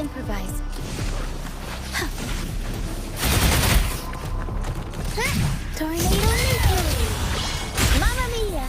improvise. Tornado nuclear! Mamma mia!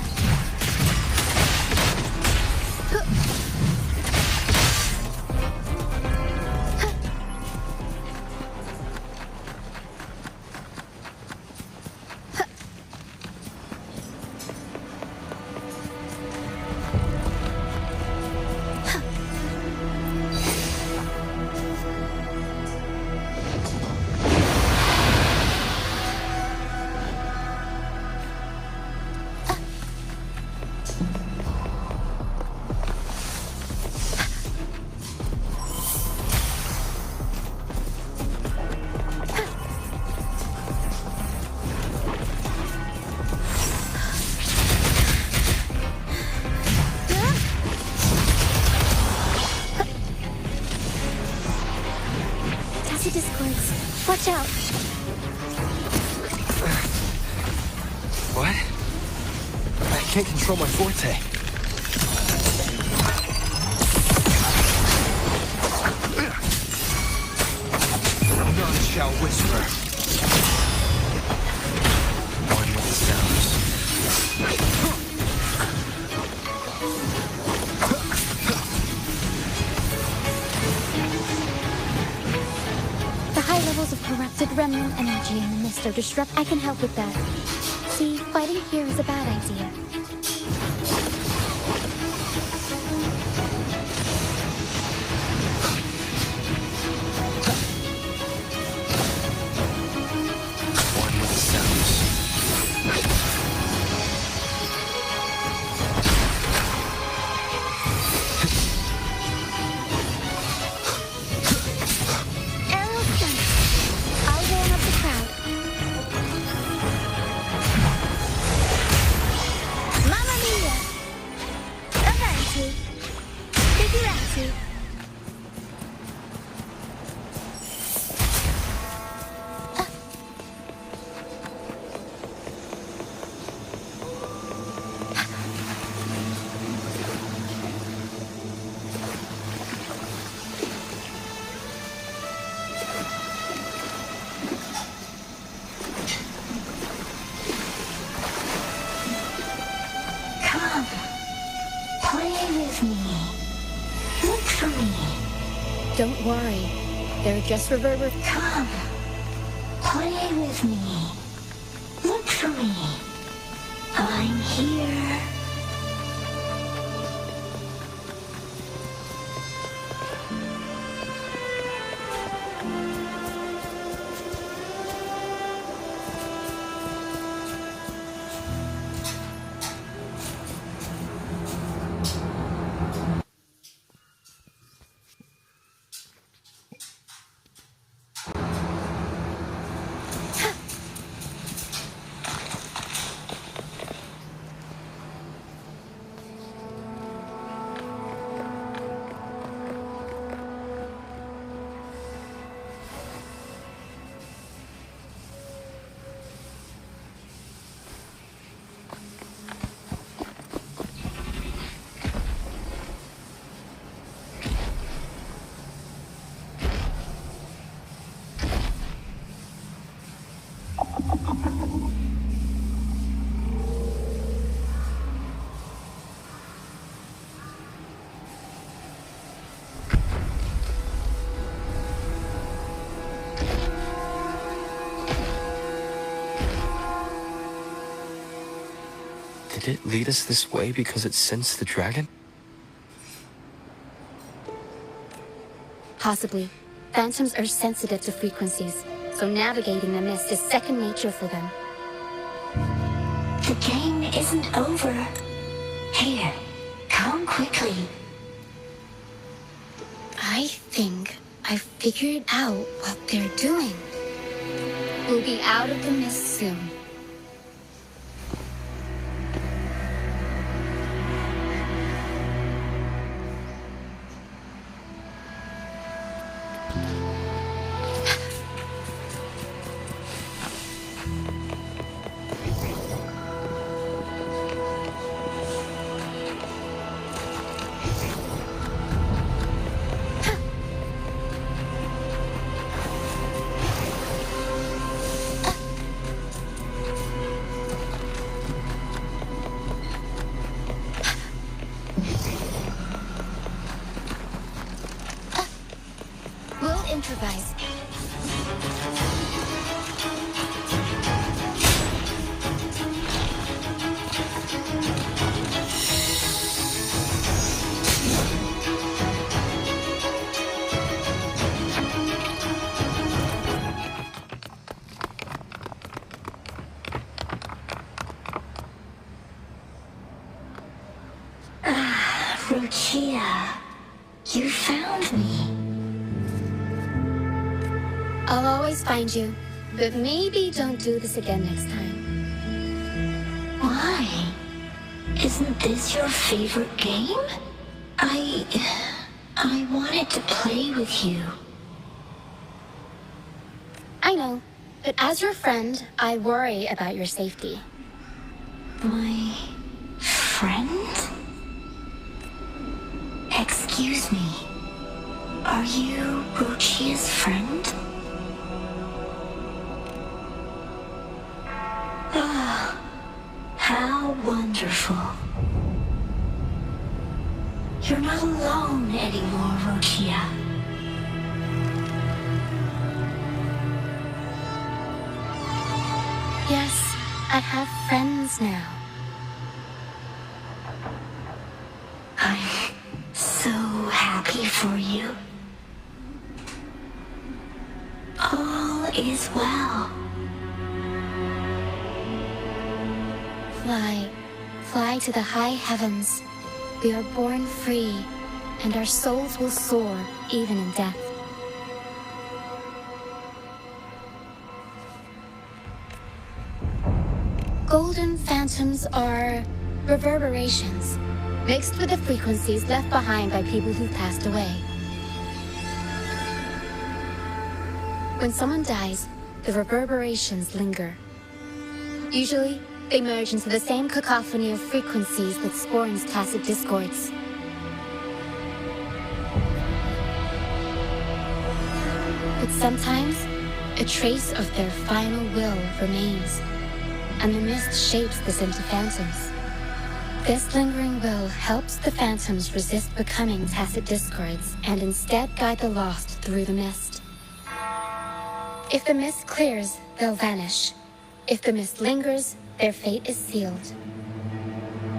Discords. Watch out. What? I can't control my forte. None shall whisper. One with the sounds. Levels of corrupted remnant energy in the mist are disrupt. I can help with that. See, fighting here is a bad idea. One with the sounds. Don't worry. They're just reverber. Come. Play with me. Look for me. I'm here. Did it lead us this way because it sensed the dragon? Possibly. Phantoms are sensitive to frequencies, so navigating the mist is second nature for them. The game isn't over. Here, come quickly. I think I figured out what they're doing. We'll be out of the mist soon. improvise. Lucia, you found me. I'll always find you, but maybe don't do this again next time. Why? Isn't this your favorite game? I wanted to play with you. I know, but as your friend, I worry about your safety. My friend? Excuse me. Are you Lucia's friend? Ah, how wonderful. You're not alone anymore, Lucia. Yes, I have friends now. I'm so happy for you. All is well. Fly, fly to the high heavens. We are born free, and our souls will soar even in death. Golden phantoms are reverberations, mixed with the frequencies left behind by people who've passed away. When someone dies, the reverberations linger. Usually, they merge into the same cacophony of frequencies that spawns tacit discords. But sometimes, a trace of their final will remains, and the mist shapes this into phantoms. This lingering will helps the phantoms resist becoming tacit discords and instead guide the lost through the mist. If the mist clears, they'll vanish. If the mist lingers, their fate is sealed.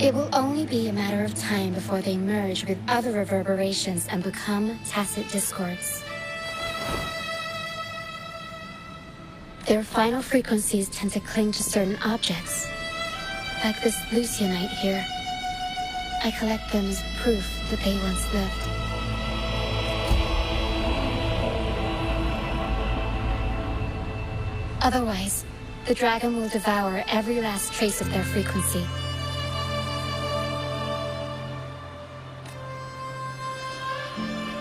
It will only be a matter of time before they merge with other reverberations and become tacit discords. Their final frequencies tend to cling to certain objects, like this Lucianite here. I collect them as proof that they once lived. Otherwise, the dragon will devour every last trace of their frequency.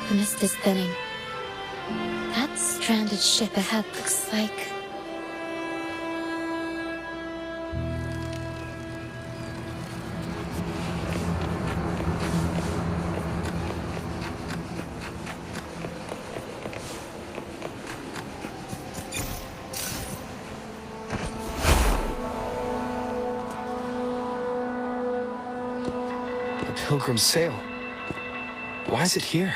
The mist is thinning. That stranded ship ahead looks like... Pilgrim sail. Why is it here?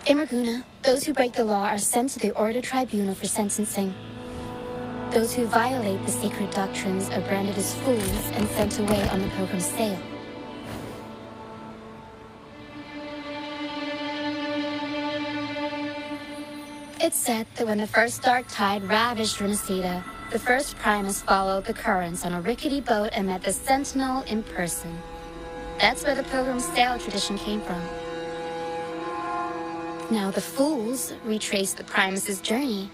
In Ragunna, those who break the law are sent to the Order Tribunal for sentencing. Those who violate the sacred doctrines are branded as fools and sent away on the Pilgrim's sail. It's said that when the first dark tide ravaged Renacida, the first Primus followed the currents on a rickety boat and met the Sentinel in person. That's where the Pilgrim's sail tradition came from. Now the fools retrace the Primus's journey,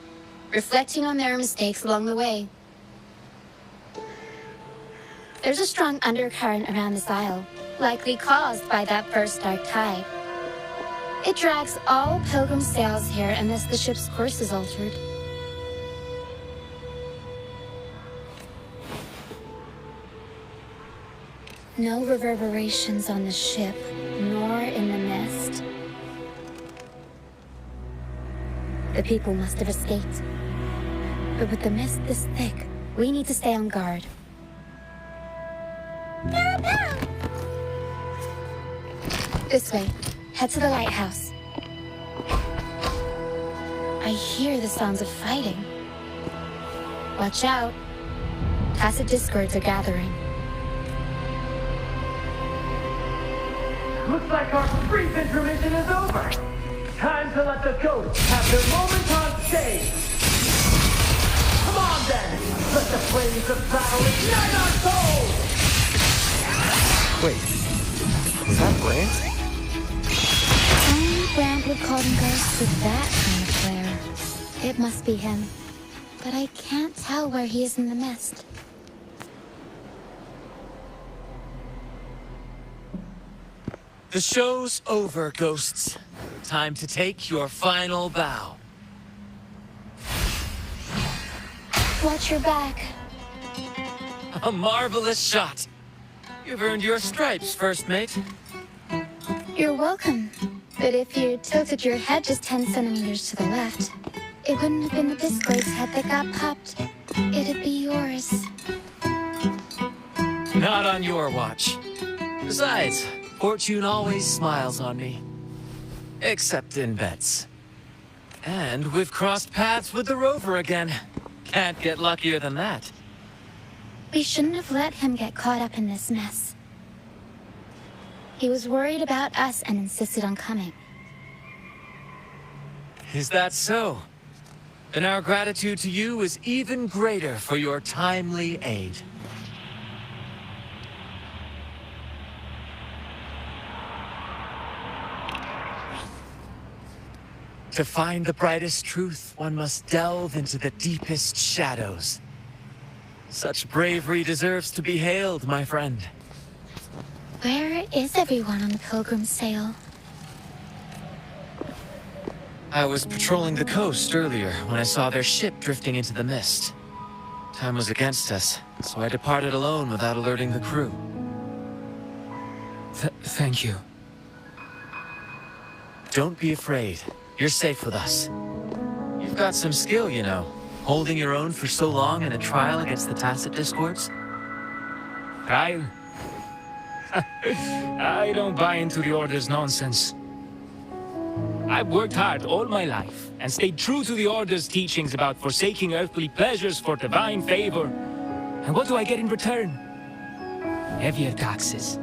reflecting on their mistakes along the way. There's a strong undercurrent around this isle, likely caused by that first dark tide. It drags all Pilgrim sails here unless the ship's course is altered. No reverberations on the ship, nor in the mist. The people must have escaped. But with the mist this thick, we need to stay on guard. This way. Head to the lighthouse. I hear the sounds of fighting. Watch out. Tacit discords are gathering. Looks like our brief intermission is over. Time to let the ghosts have their moment on stage. Come on then, let the flames of battle ignite our souls! Wait, is that Brand? Only Brand would call them ghosts with that kind of flair. It must be him. But I can't tell where he is in the mist. The show's over, ghosts. Time to take your final bow. Watch your back. A marvelous shot. You've earned your stripes, first mate. You're welcome. But if you tilted your head just 10 centimeters to the left, it wouldn't have been the Discord's head that got popped. It'd be yours. Not on your watch. Besides, fortune always smiles on me. Except in bets. And we've crossed paths with the Rover again. Can't get luckier than that. We shouldn't have let him get caught up in this mess. He was worried about us and insisted on coming. Is that so? Then our gratitude to you is even greater for your timely aid. To find the brightest truth, one must delve into the deepest shadows. Such bravery deserves to be hailed, my friend. Where is everyone on the Pilgrim's Sail? I was patrolling the coast earlier when I saw their ship drifting into the mist. Time was against us, so I departed alone without alerting the crew. Thank you. Don't be afraid. You're safe with us. You've got some skill, you know. Holding your own for so long in a trial against the Tacit Discords. Trial? I don't buy into the Order's nonsense. I've worked hard all my life, and stayed true to the Order's teachings about forsaking earthly pleasures for divine favor. And what do I get in return? Heavier taxes.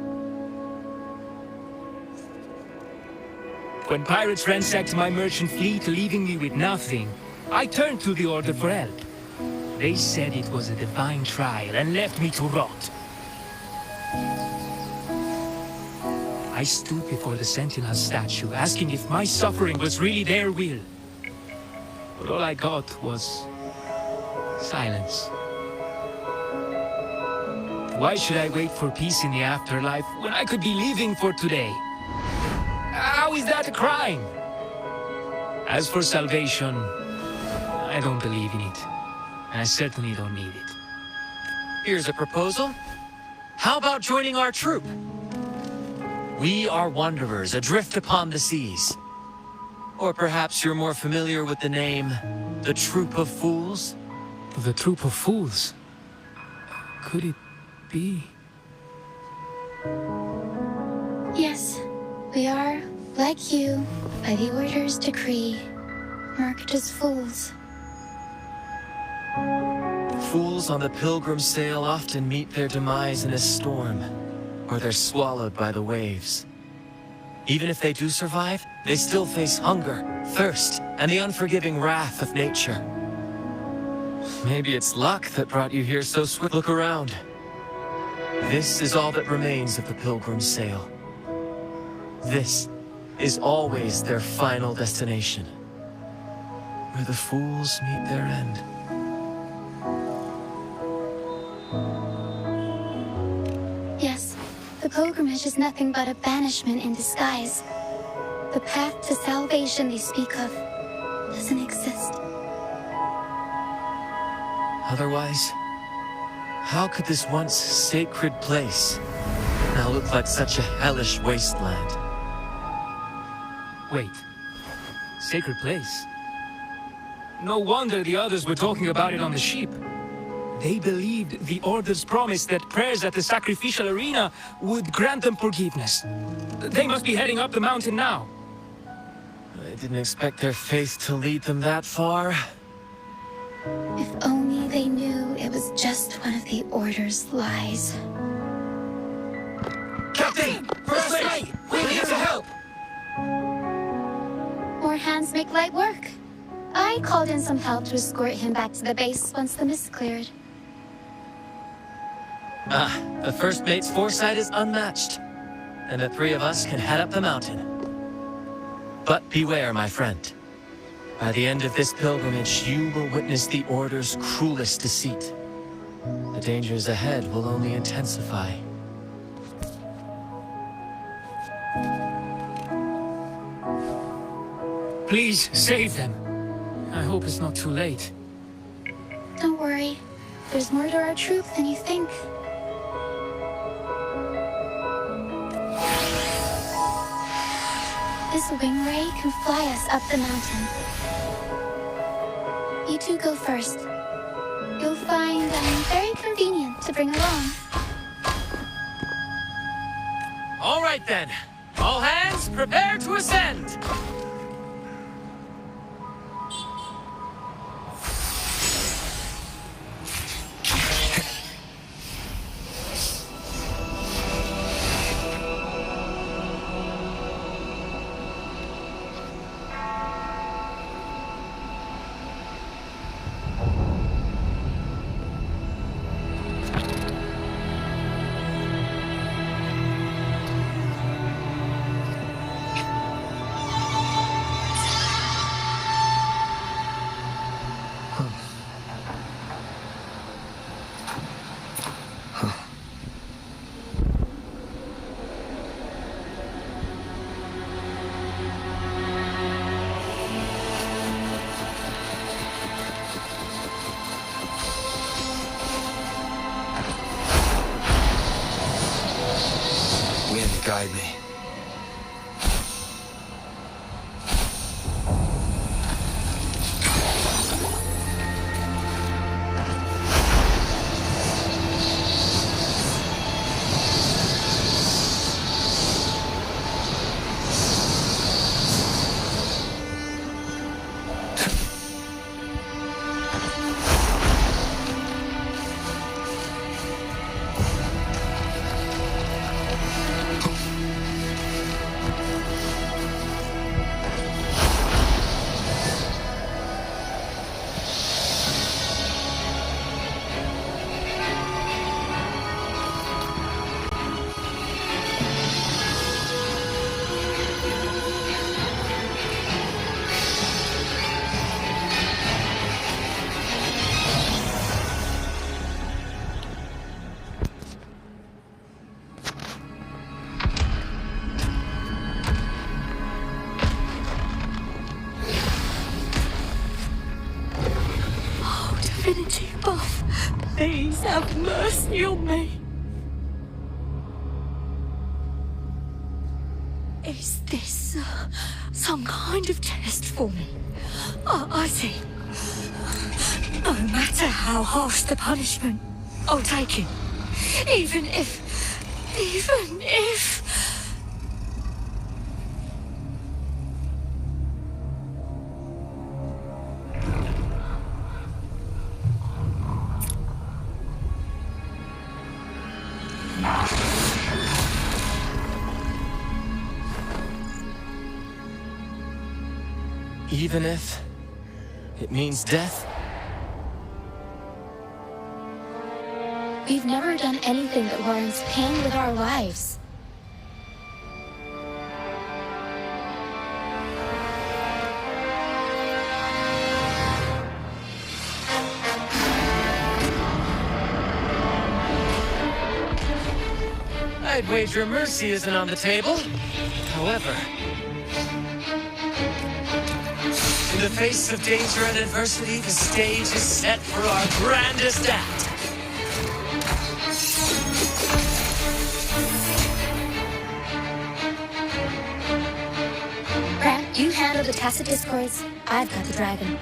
When pirates ransacked my merchant fleet, leaving me with nothing, I turned to the Order for help. They said it was a divine trial and left me to rot. I stood before the Sentinel statue, asking if my suffering was really their will. But all I got was silence. Why should I wait for peace in the afterlife when I could be living for today? How is that a crime? As for salvation, I don't believe in it. And I certainly don't need it. Here's a proposal. How about joining our troop? We are wanderers adrift upon the seas. Or perhaps you're more familiar with the name, the Troop of Fools? The Troop of Fools? Could it be? Yes, we are, like you, by the Order's decree, marked as fools. Fools on the Pilgrim's Sail often meet their demise in a storm, or they're swallowed by the waves. Even if they do survive, they still face hunger, thirst, and the unforgiving wrath of nature. Maybe it's luck that brought you here so swift. Look around. This is all that remains of the Pilgrim's Sail. This is always their final destination, where the fools meet their end. Yes, the pilgrimage is nothing but a banishment in disguise. The path to salvation they speak of doesn't exist. Otherwise, how could this once sacred place now look like such a hellish wasteland? Wait. Sacred place? No wonder the others were talking about it on the ship. They believed the Order's promise that prayers at the sacrificial arena would grant them forgiveness. They must be heading up the mountain now. I didn't expect their faith to lead them that far. If only they knew it was just one of the Order's lies. Captain! First Lady! We're here to help! More hands make light work. I called in some help to escort him back to the base once the mist cleared. The first mate's foresight is unmatched, and the three of us can head up the mountain. But beware, my friend. By the end of this pilgrimage, you will witness the Order's cruelest deceit. The dangers ahead will only intensify. Please, save them. I hope it's not too late. Don't worry. There's more to our troop than you think. This wing ray can fly us up the mountain. You two go first. You'll find them very convenient to bring along. All right then. All hands, prepare to ascend! Guide me. Divinity above, please have mercy on me. Is this some kind of test for me? I see. No matter how harsh the punishment, I'll take it. Even if... Even if it means death? We've never done anything that warrants paying with our lives. I'd wager mercy isn't on the table. However, in the face of danger and adversity, the stage is set for our grandest act. Grant, you handle the tacit discords. I've got the dragon.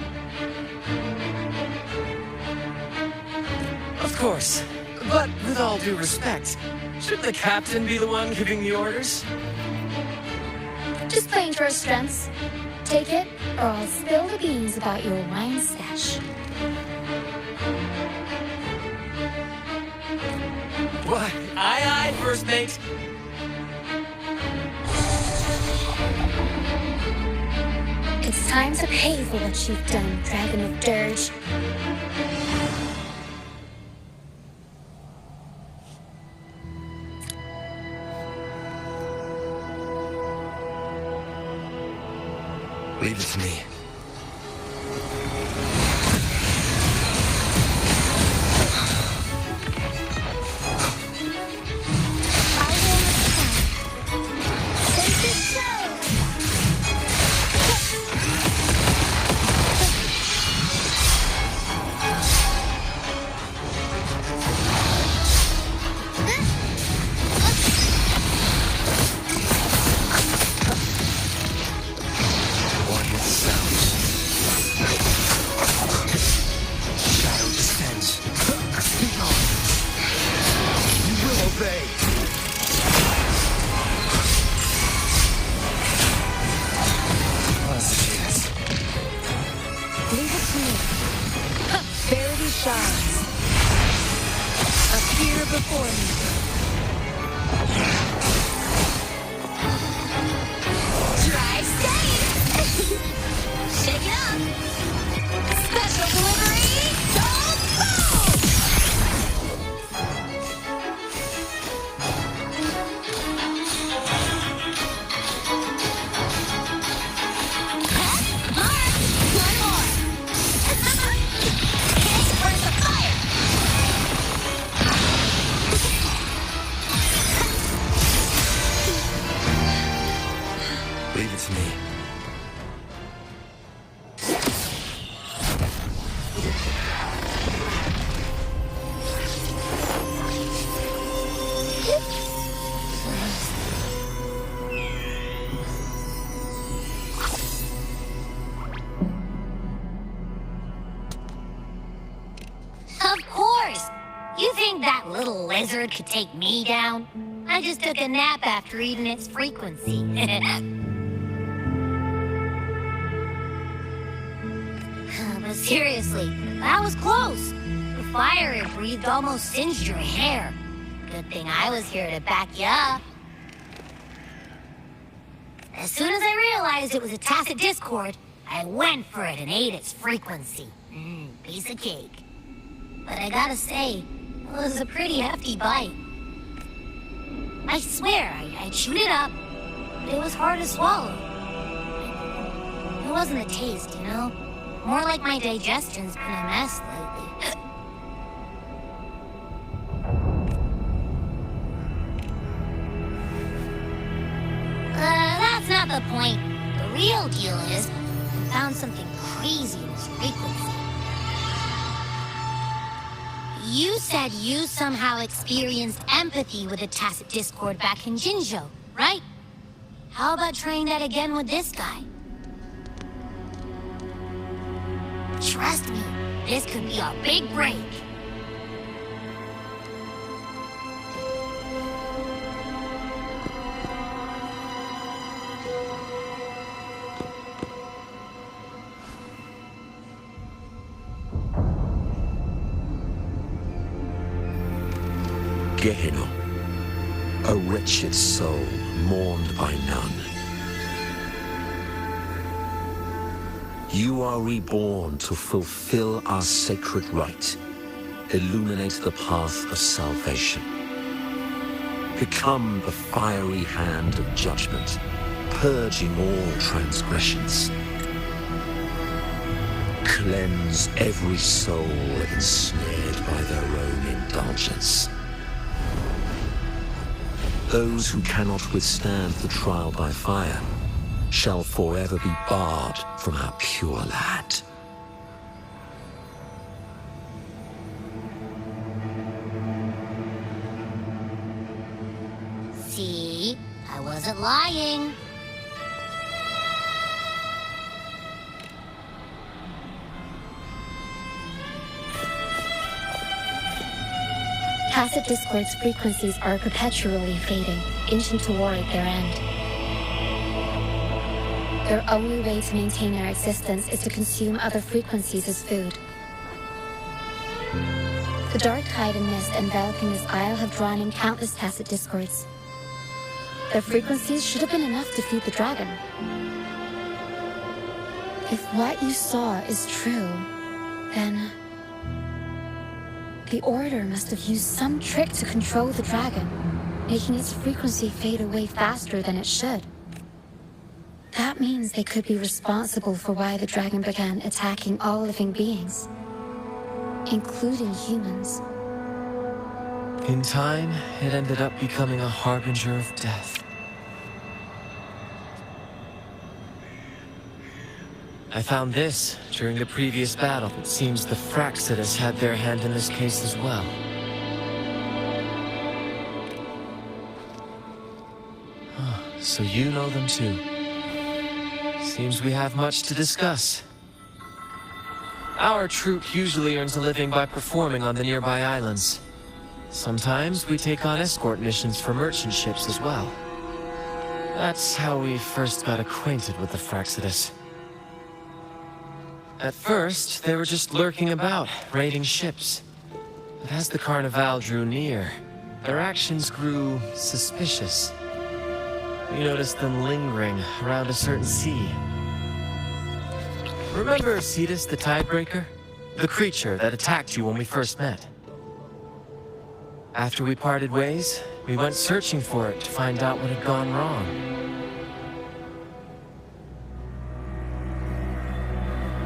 Of course. But with all due respect, should the captain be the one giving the orders? Just playing to our strengths. Take it, or I'll spill the beans about your wine stash. What? Aye, first mate. It's time to pay for what you've done, Dragon of Dirge. Leave it to me. Lizard could take me down. I just took a nap after eating its frequency. But seriously, that was close. The fire it breathed almost singed your hair. Good thing I was here to back you up. As soon as I realized it was a tacit discord, I went for it and ate its frequency. Piece of cake. But I gotta say, it was a pretty hefty bite. I swear, I chewed it up, but it was hard to swallow. It wasn't a taste, you know? More like my digestion's been a mess lately. That's not the point. The real deal is, I found something crazy in his frequency. You said you somehow experienced empathy with the tacit discord back in Jinzhou, right? How about trying that again with this guy? Trust me, this could be our big break. Gehenna, a wretched soul mourned by none. You are reborn to fulfill our sacred rite, illuminate the path of salvation. Become the fiery hand of judgment, purging all transgressions. Cleanse every soul ensnared by their own indulgence. Those who cannot withstand the trial by fire shall forever be barred from our pure land. See? I wasn't lying. Tacit Discord's frequencies are perpetually fading, inching toward their end. their only way to maintain their existence is to consume other frequencies as food. The dark tide and mist enveloping this isle have drawn in countless tacit discords. Their frequencies should have been enough to feed the dragon. If what you saw is true, then the Order must have used some trick to control the dragon, making its frequency fade away faster than it should. That means they could be responsible for why the dragon began attacking all living beings, including humans. In time, it ended up becoming a harbinger of death. I found this during a previous battle. It seems the Fraxidus had their hand in this case as well. So you know them too. Seems we have much to discuss. Our troop usually earns a living by performing on the nearby islands. Sometimes we take on escort missions for merchant ships as well. That's how we first got acquainted with the Fraxidus. At first, they were just lurking about, raiding ships. But as the Carnival drew near, their actions grew suspicious. We noticed them lingering around a certain sea. Remember Cetus the Tidebreaker? The creature that attacked you when we first met? After we parted ways, we went searching for it to find out what had gone wrong.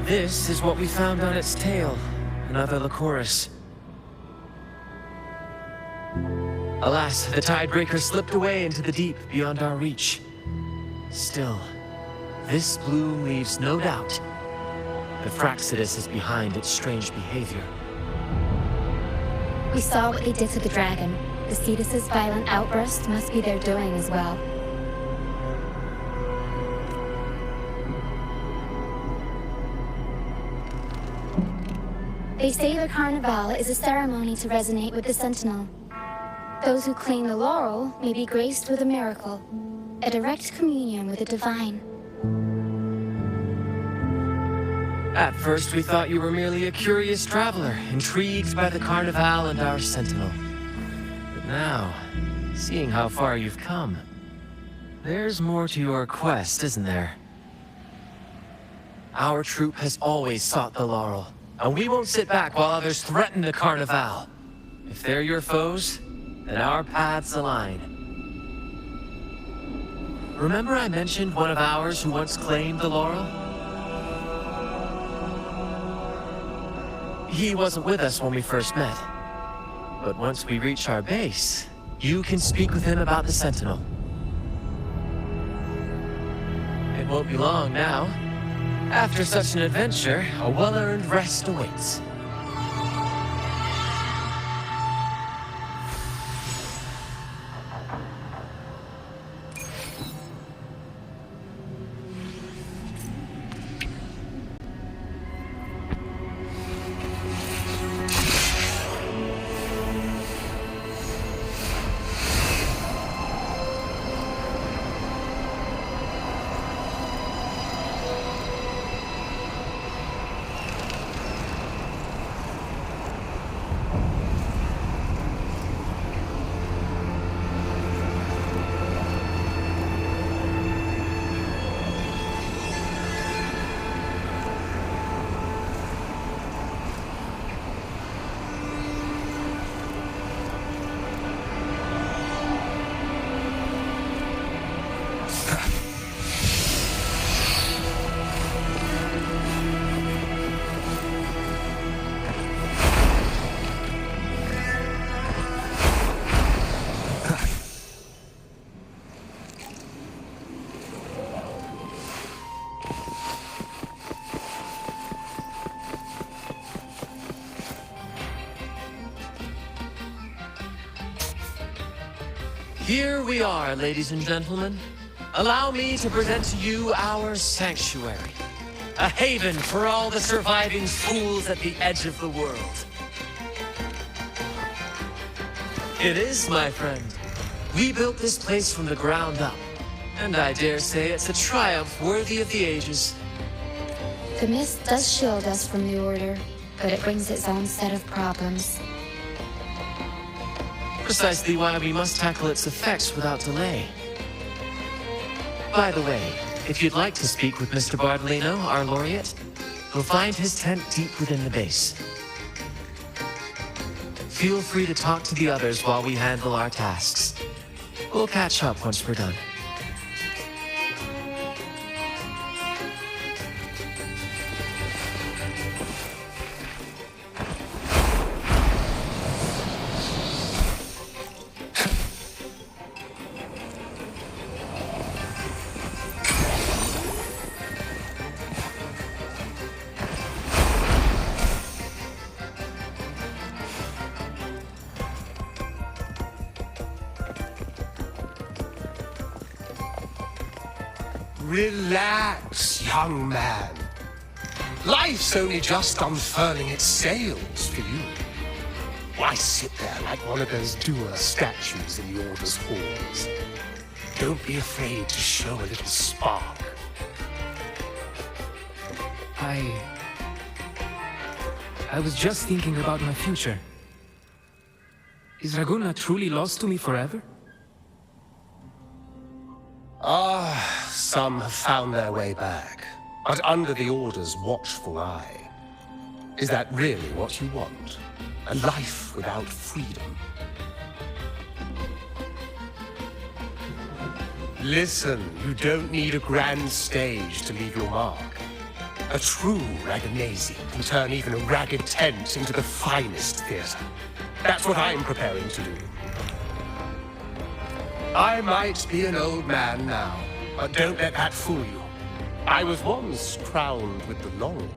This is what we found on its tail, another Lycoris. Alas, the Tidebreaker slipped away into the deep beyond our reach. Still, this bloom leaves no doubt. The Fraxidus is behind its strange behavior. We saw what they did to the dragon. The Cetus's violent outburst must be their doing as well. They say the Carnival is a ceremony to resonate with the Sentinel. Those who claim the laurel may be graced with a miracle, a direct communion with the divine. At first, we thought you were merely a curious traveler, intrigued by the Carnival and our Sentinel. But now, seeing how far you've come, there's more to your quest, isn't there? Our troop has always sought the laurel, and we won't sit back while others threaten the Carnival. If they're your foes, then our paths align. Remember I mentioned one of ours who once claimed the laurel? He wasn't with us when we first met. But once we reach our base, you can speak with him about the Sentinel. It won't be long now. After such an adventure, a well-earned rest awaits. Here we are, ladies and gentlemen. Allow me to present to you our sanctuary. A haven for all the surviving fools at the edge of the world. It is, my friend. We built this place from the ground up. And I dare say it's a triumph worthy of the ages. The mist does shield us from the Order, but it brings its own set of problems. Precisely why we must tackle its effects without delay. By the way, if you'd like to speak with Mr. Bardolino, our laureate, you'll find his tent deep within the base. Feel free to talk to the others while we handle our tasks. We'll catch up once we're done. Relax, young man. Life's only just unfurling its sails for you. Why sit there like one of those dour statues in the Order's halls? Don't be afraid to show a little spark. I was just thinking about my future. Is Raguna truly lost to me forever? Some have found their way back, but under the Order's watchful eye. Is that really what you want? A life without freedom? Listen, you don't need a grand stage to leave your mark. A true Ragagnesi can turn even a ragged tent into the finest theater. That's what I'm preparing to do. I might be an old man now, but don't let that fool you. I was once crowned with the laurel.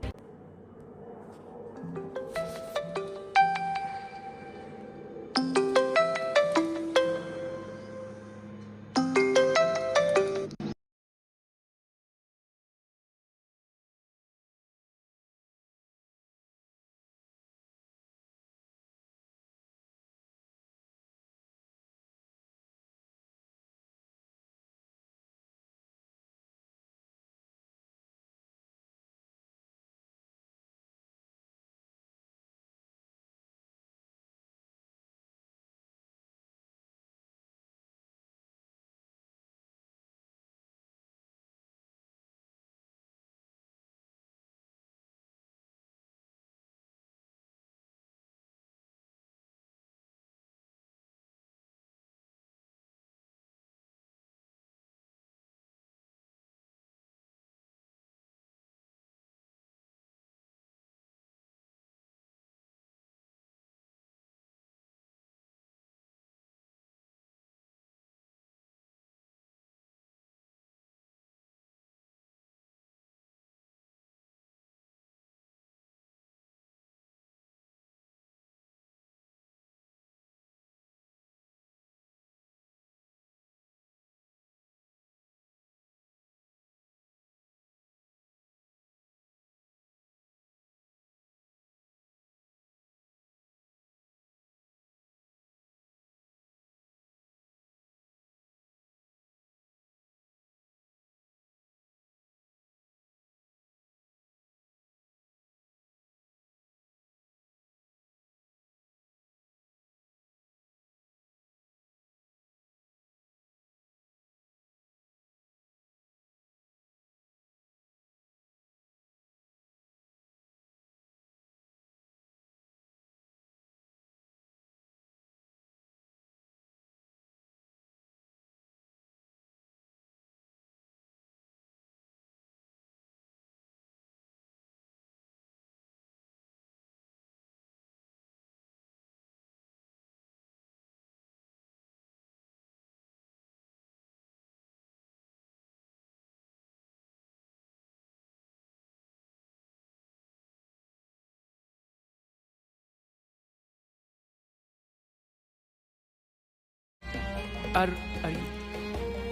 Are you...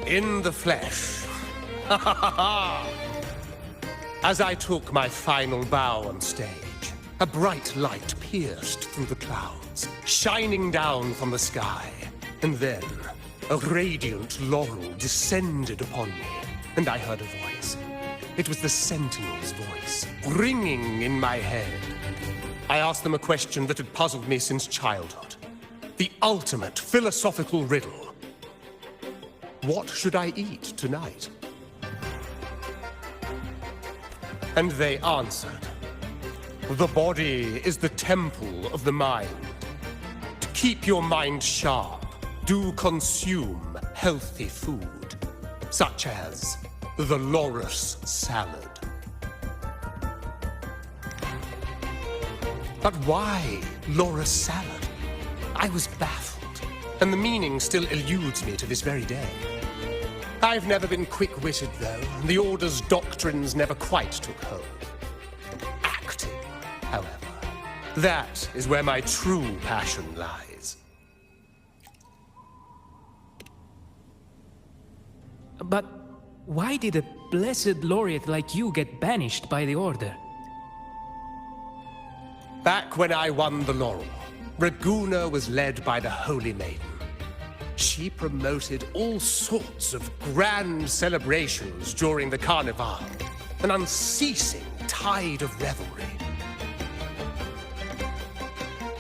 In the flesh. As I took my final bow on stage, a bright light pierced through the clouds, shining down from the sky. And then, a radiant laurel descended upon me, and I heard a voice. It was the Sentinel's voice, ringing in my head. I asked them a question that had puzzled me since childhood. The ultimate philosophical riddle. What should I eat tonight? And they answered. The body is the temple of the mind. To keep your mind sharp, do consume healthy food, such as the loris salad. But why loris salad? I was baffled, and the meaning still eludes me to this very day. I've never been quick-witted, though. The Order's doctrines never quite took hold. Acting, however, that is where my true passion lies. But why did a blessed laureate like you get banished by the Order? Back when I won the laurel, Raguna was led by the Holy Maiden. She promoted all sorts of grand celebrations during the Carnival, an unceasing tide of revelry.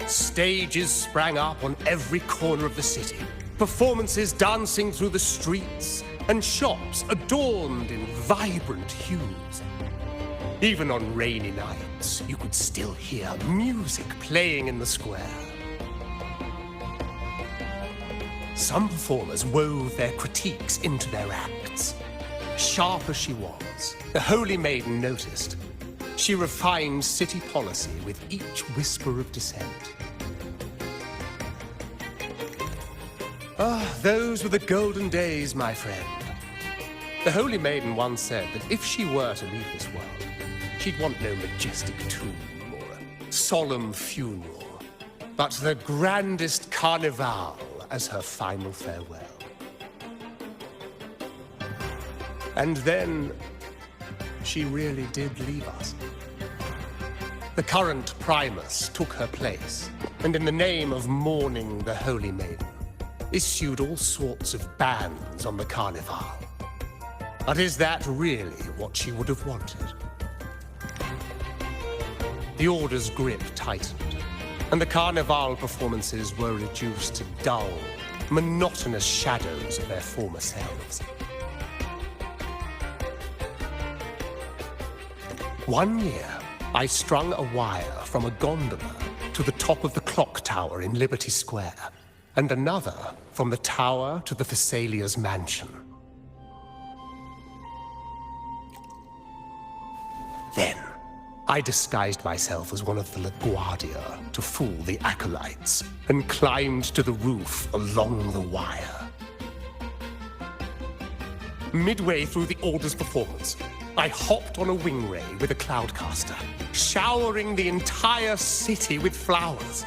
Stages sprang up on every corner of the city, performances dancing through the streets, and shops adorned in vibrant hues. Even on rainy nights, you could still hear music playing in the square. Some performers wove their critiques into their acts. Sharp as she was, the Holy Maiden noticed. She refined city policy with each whisper of dissent. Ah, those were the golden days, my friend. The Holy Maiden once said that if she were to leave this world, she'd want no majestic tomb or a solemn funeral, but the grandest carnival as her final farewell. And then, she really did leave us. The current Primus took her place, and in the name of mourning the Holy Maiden, issued all sorts of bans on the Carnival. But is that really what she would have wanted? The Order's grip tightened, and the Carnival performances were reduced to dull, monotonous shadows of their former selves. One year, I strung a wire from a gondola to the top of the clock tower in Liberty Square, and another from the tower to the Thessalia's mansion. Then, I disguised myself as one of the LaGuardia to fool the acolytes, and climbed to the roof along the wire. Midway through the Order's performance, I hopped on a wing ray with a cloudcaster, showering the entire city with flowers.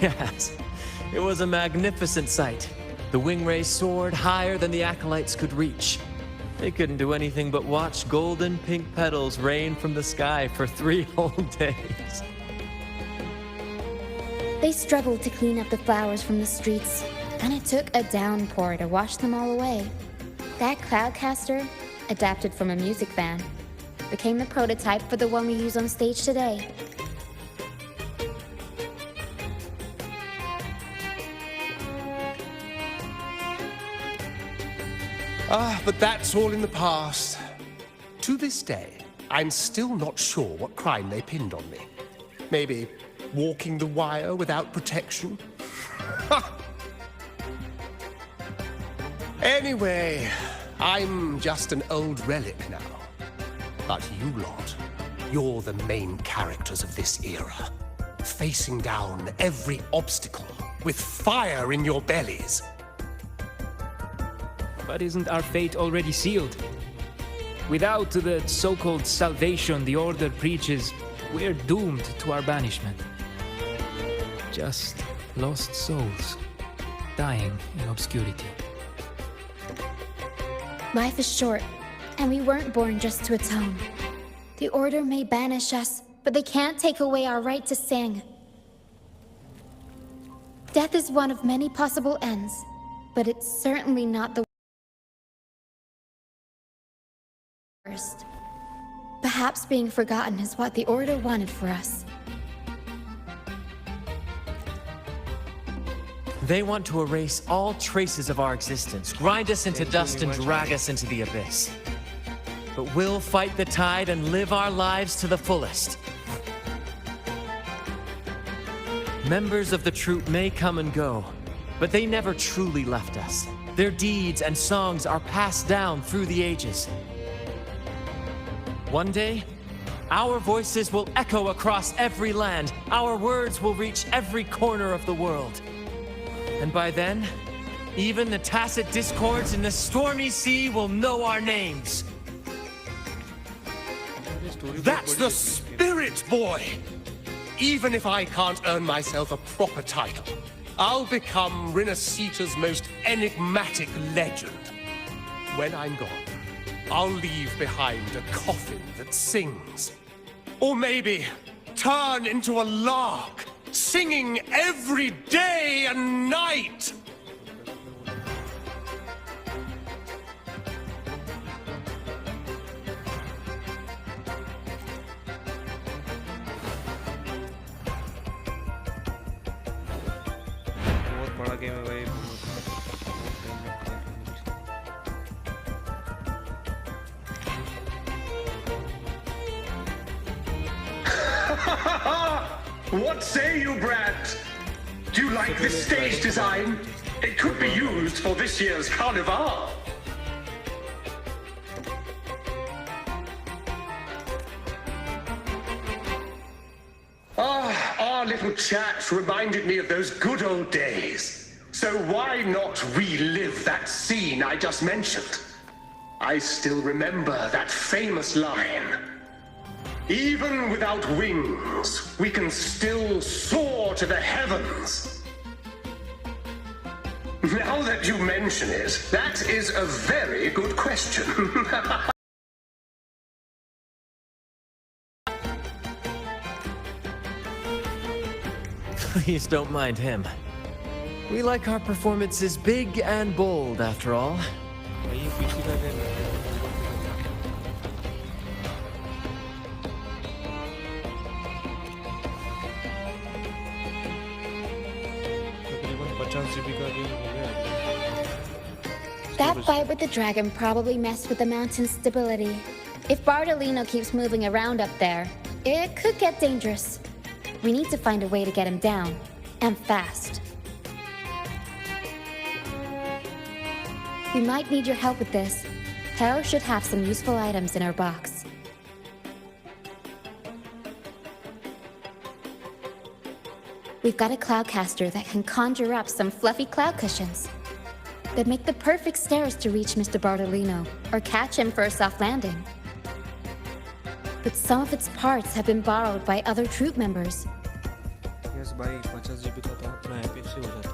Yes, it was a magnificent sight. The wing ray soared higher than the acolytes could reach. They couldn't do anything but watch golden pink petals rain from the sky for 3 whole days. They struggled to clean up the flowers from the streets, and it took a downpour to wash them all away. That cloudcaster, adapted from a music van, became the prototype for the one we use on stage today. But that's all in the past. To this day, I'm still not sure what crime they pinned on me. Maybe walking the wire without protection? Anyway, I'm just an old relic now. But you lot, you're the main characters of this era. Facing down every obstacle with fire in your bellies. But isn't our fate already sealed? Without the so-called salvation the Order preaches, we're doomed to our banishment. Just lost souls, dying in obscurity. Life is short, and we weren't born just to atone. The Order may banish us, but they can't take away our right to sing. Death is one of many possible ends, but it's certainly not the worst. Perhaps being forgotten is what the Order wanted for us. They want to erase all traces of our existence, grind us into dust and drag us into the abyss. But we'll fight the tide and live our lives to the fullest. Members of the troop may come and go, but they never truly left us. Their deeds and songs are passed down through the ages. One day, our voices will echo across every land. Our words will reach every corner of the world. And by then, even the tacit discords in the stormy sea will know our names. That's the spirit, boy! Even if I can't earn myself a proper title, I'll become Rinasita's most enigmatic legend. When I'm gone, I'll leave behind a coffin that sings. Or maybe turn into a lark, singing every day and night! बहुत बड़ा game है भाई What say you, Brad? Do you like this stage design? It could be used for this year's carnival. Our little chat reminded me of those good old days. So why not relive that scene I just mentioned? I still remember that famous line. Even without wings, we can still soar to the heavens. Now that you mention it, that is a very good question. Please don't mind him. We like our performances big and bold, after all. भाई ये पीछे का game है तकरीबन 50 GB का game हो गया That fight with the dragon probably messed with the mountain's stability. If Bartolino keeps moving around up there, it could get dangerous. We need to find a way to get him down, and fast. We might need your help with this. Hero should have some useful items in her box. We've got a cloudcaster that can conjure up some fluffy cloud cushions. They'd make the perfect stairs to reach Mr. Bartolino, or catch him for a soft landing. But some of its parts have been borrowed by other troop members. Yes भाई 50 GB का तो अपना epic से हो जाता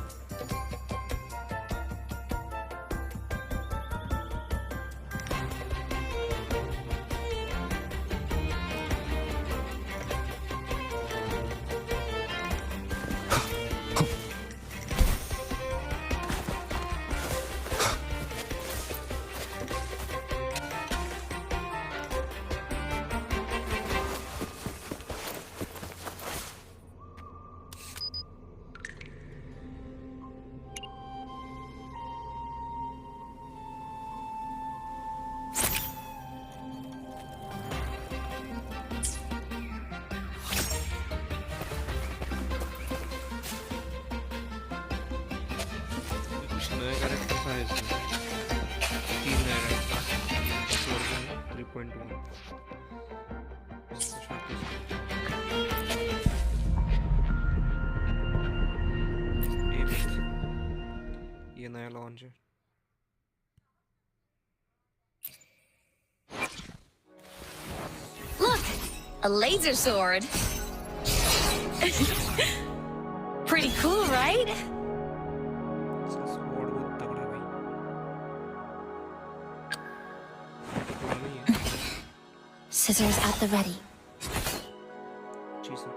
कुछ नए characters आए इसमें 3 नए कैरेक्टर्स वर्जन 3.1 ये नया लॉन्च है Look! A laser sword! Pretty cool, right? इसका स्वॉर्ड बहुत तगड़ा है भाई तगड़ा नहीं है Scissors at the ready. अच्छी सा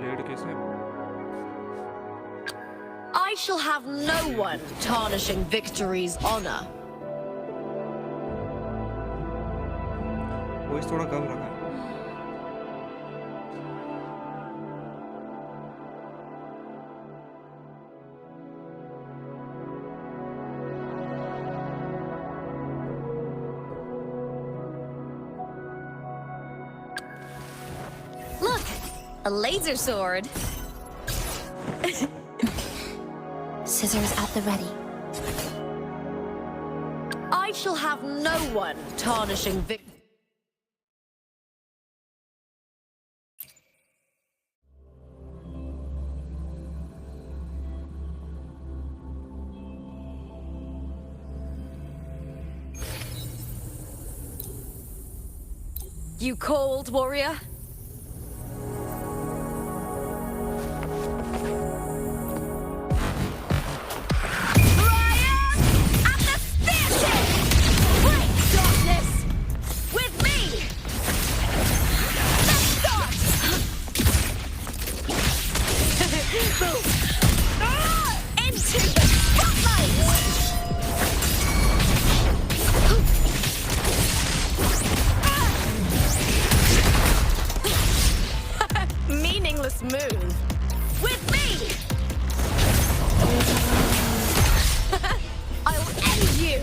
ब्लेड के से I shall have no one tarnishing victory's honor. Voice थोड़ा कम रखा है. Look, a laser sword. Scissors at the ready. I shall have no one tarnishing victory. You called, warrior? Move with me. I'll end you.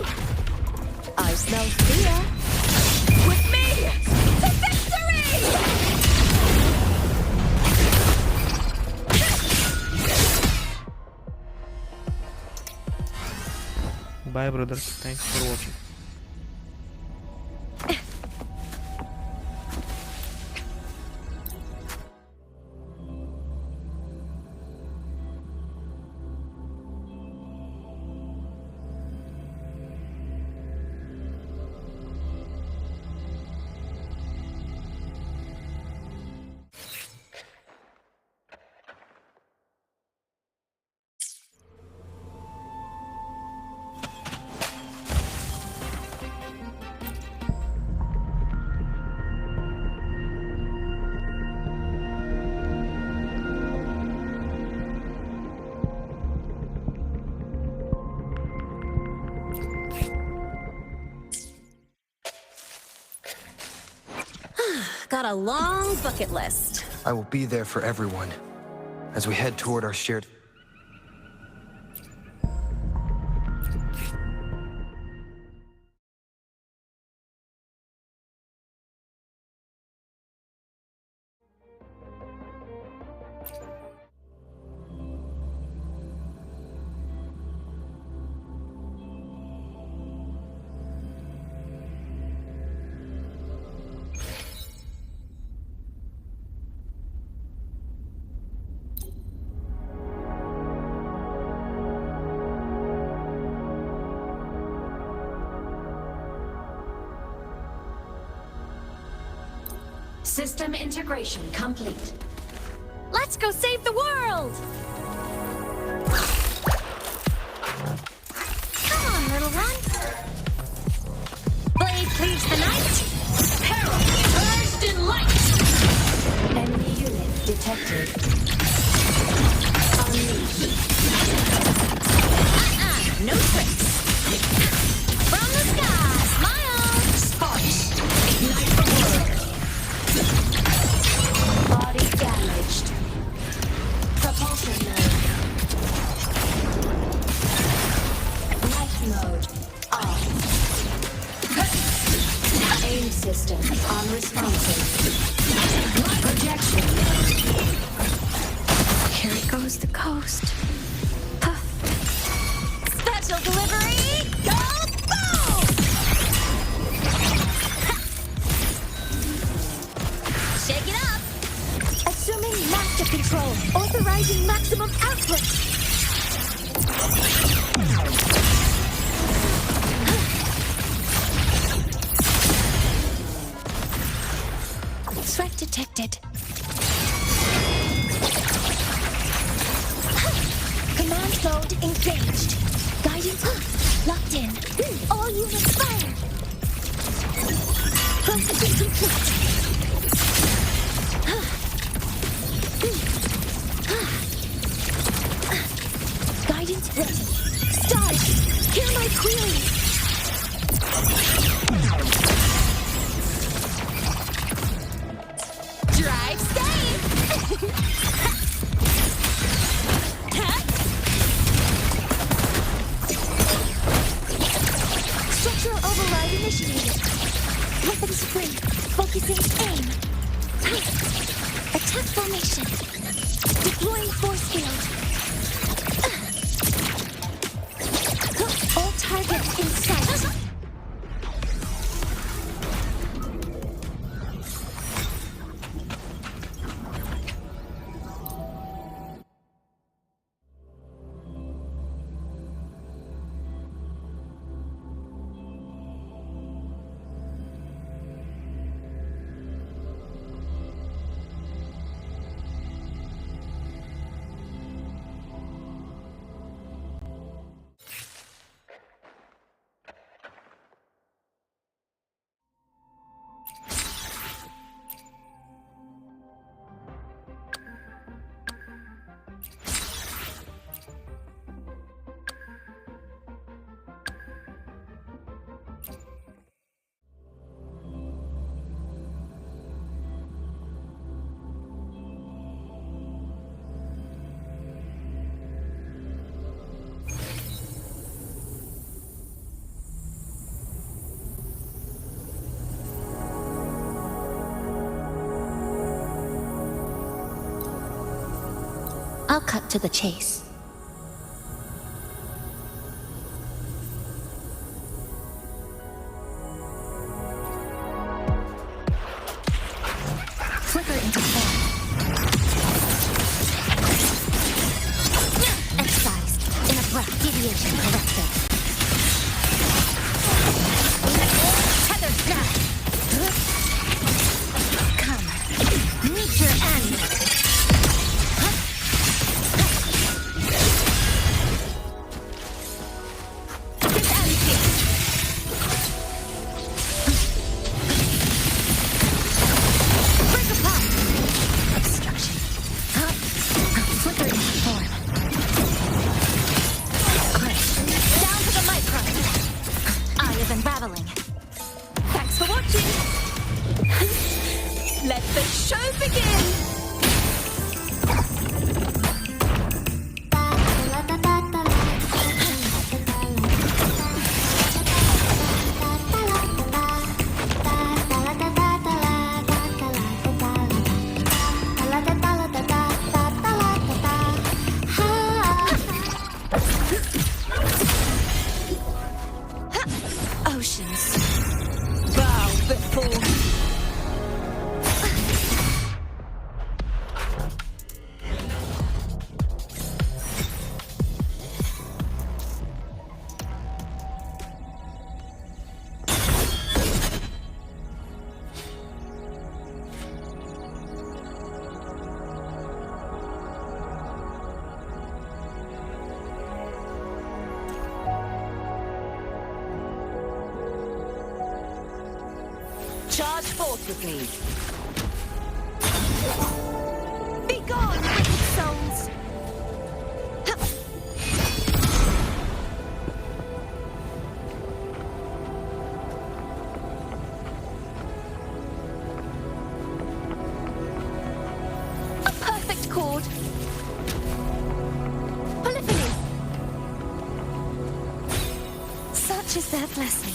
I smell fear. With me to victory. Bye, brother. Thanks for watching. Got a long bucket list. I will be there for everyone as we head toward our shared... System integration complete. Let's go save the world! Come on, little one. Blade cleaves the night. Peril purged in light. Enemy unit detected. Unleashed. No tricks. From the sky, smile. Sparks. Ignite the world. Body damaged. Propulsion mode. Life mode off. Aim system unresponsive. Projection mode. Here goes the coast. Special delivery! Go boom! Shake it up! Assuming master control, authorizing maximum output. Threat detected. Command mode engaged. Guidance locked in. All units fire. Processing complete. Deploying force field. All targets in sight. I'll cut to the chase. Flicker into form. Excised. In a breath. Deviation corrected. Tethered snap. Come. Meet your end. Thanks for watching. Let the show begin. Oceans, bow before. Charge forth with me. Be gone, wicked souls. A perfect chord. Polyphony. Such is their blessing.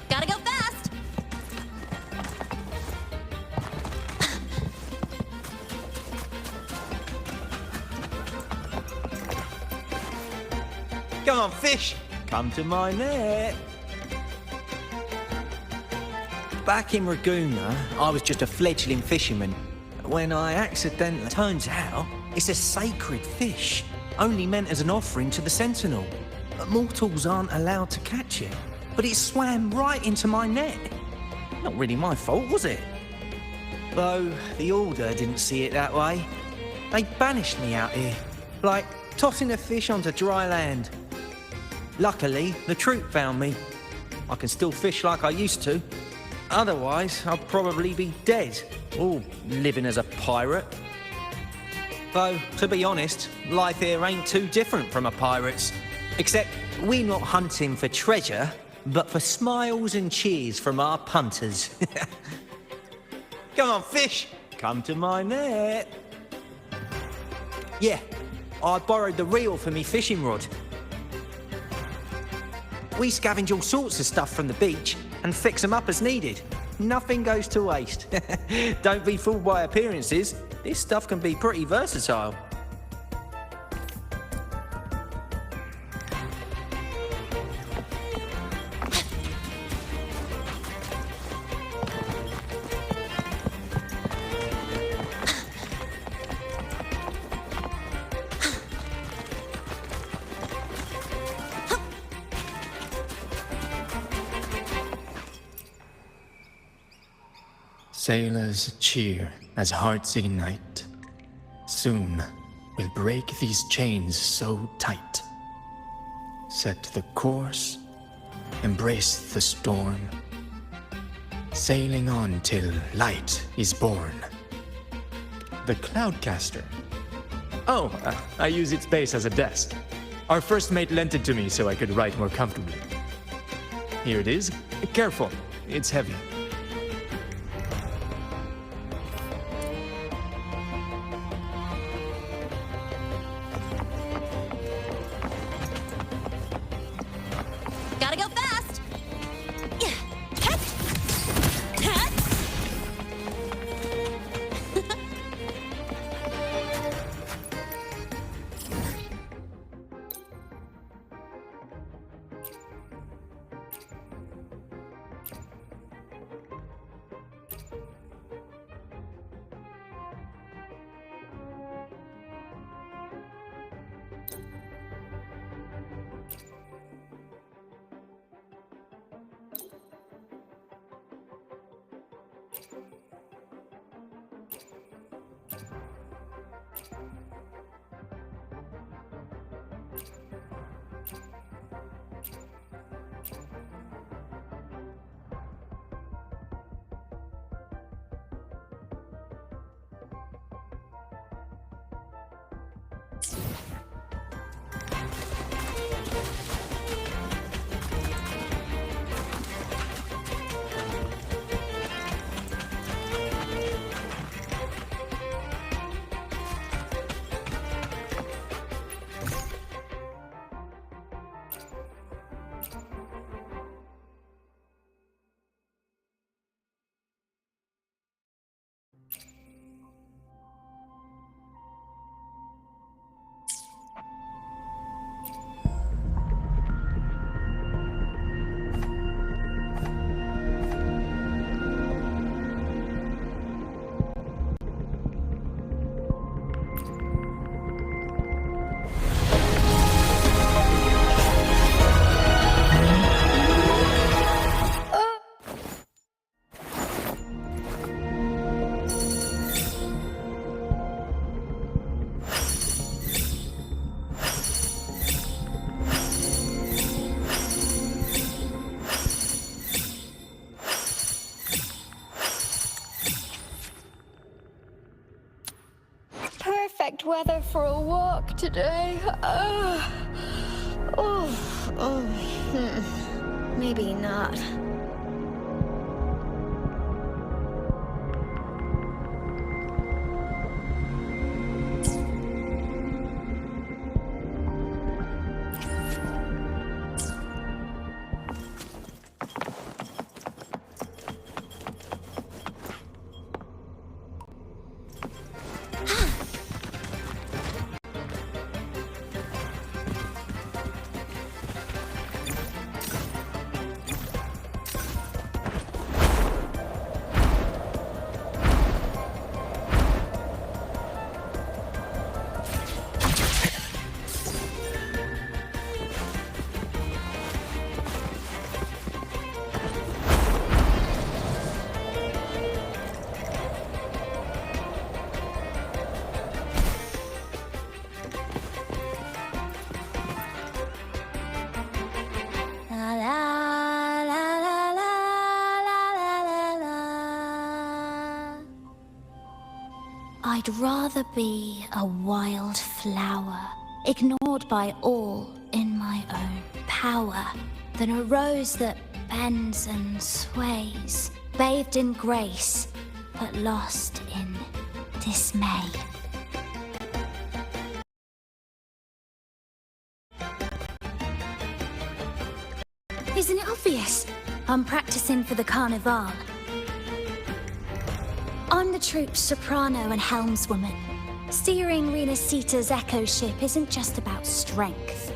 Gotta go fast! Come on, fish! Come to my net! back in Ragoona, I was just a fledgling fisherman. When I accidentally... Turns out, it's a sacred fish, only meant as an offering to the Sentinel. Mortals aren't allowed to catch it, but it swam right into my net. Not really my fault, was it? Though the Order didn't see it that way. They banished me out here, like tossing a fish onto dry land. Luckily, the troop found me. I can still fish like I used to. Otherwise, I'd probably be dead, or living as a pirate. Though, to be honest, life here ain't too different from a pirate's. Except, we're not hunting for treasure, but for smiles and cheers from our punters. Come on, fish! Come to my net! Yeah, I borrowed the reel for me fishing rod. We scavenge all sorts of stuff from the beach and fix them up as needed. Nothing goes to waste. Don't be fooled by appearances. This stuff can be pretty versatile. Sailors cheer as hearts ignite. Soon we'll break these chains so tight. Set the course, embrace the storm. Sailing on till light is born. The Cloudcaster. Oh, I use its base as a desk. Our first mate lent it to me so I could write more comfortably. Here it is. Careful, it's heavy. Gotta go fast! Perfect weather for a walk today. Maybe not. I'd rather be a wild flower, ignored by all in my own power, than a rose that bends and sways, bathed in grace, but lost in dismay. Isn't it obvious? I'm practicing for the Carnival. I'm the troupe's soprano and helmswoman. Steering Rena Sita's echo ship isn't just about strength.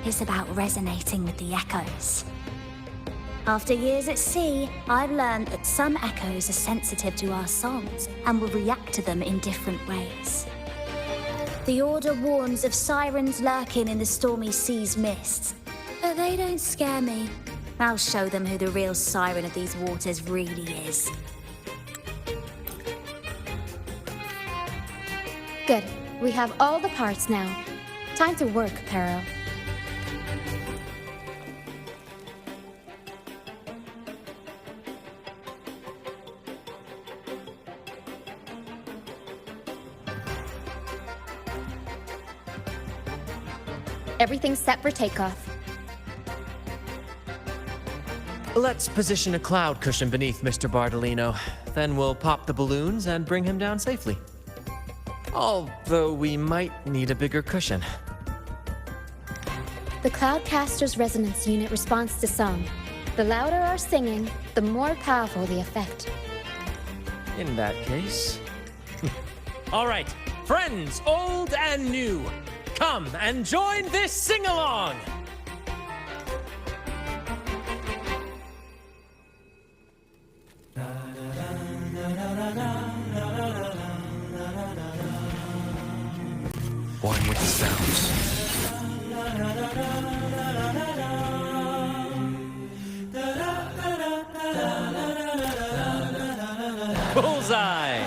It's about resonating with the echoes. After years at sea, I've learned that some echoes are sensitive to our songs and will react to them in different ways. The Order warns of sirens lurking in the stormy sea's mists, but they don't scare me. I'll show them who the real siren of these waters really is. Good. We have all the parts now. Time to work, Pero. Everything's set for takeoff. Let's position a cloud cushion beneath Mr. Bardolino. Then we'll pop the balloons and bring him down safely. Although we might need a bigger cushion. The Cloudcaster's resonance unit responds to song. The louder our singing, the more powerful the effect. In that case... All right, friends, old and new, come and join this sing-along! One with the sounds. Bullseye!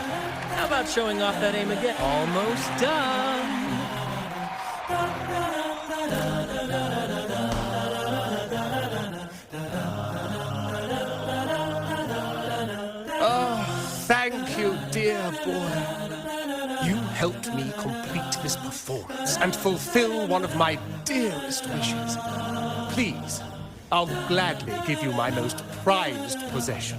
How about showing off that aim again? Almost done! Oh, thank you, dear boy. You helped me complete this performance and fulfill one of my dearest wishes. Please, I'll gladly give you my most prized possession.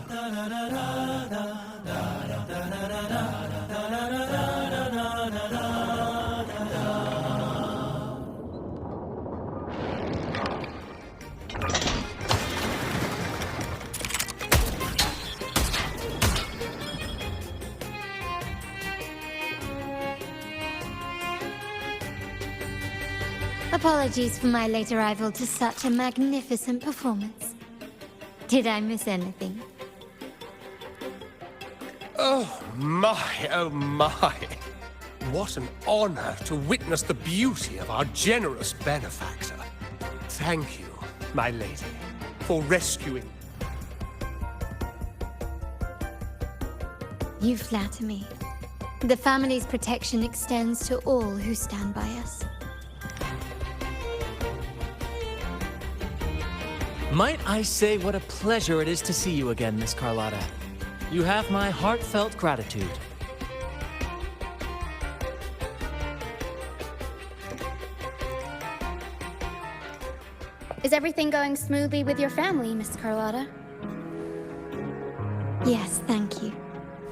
Apologies for my late arrival to such a magnificent performance. Did I miss anything? Oh my. What an honor to witness the beauty of our generous benefactor. Thank you, my lady, for rescuing. You flatter me. The family's protection extends to all who stand by us. Might I say what a pleasure it is to see you again, Miss Carlotta. You have my heartfelt gratitude. Is everything going smoothly with your family, Miss Carlotta? Yes, thank you.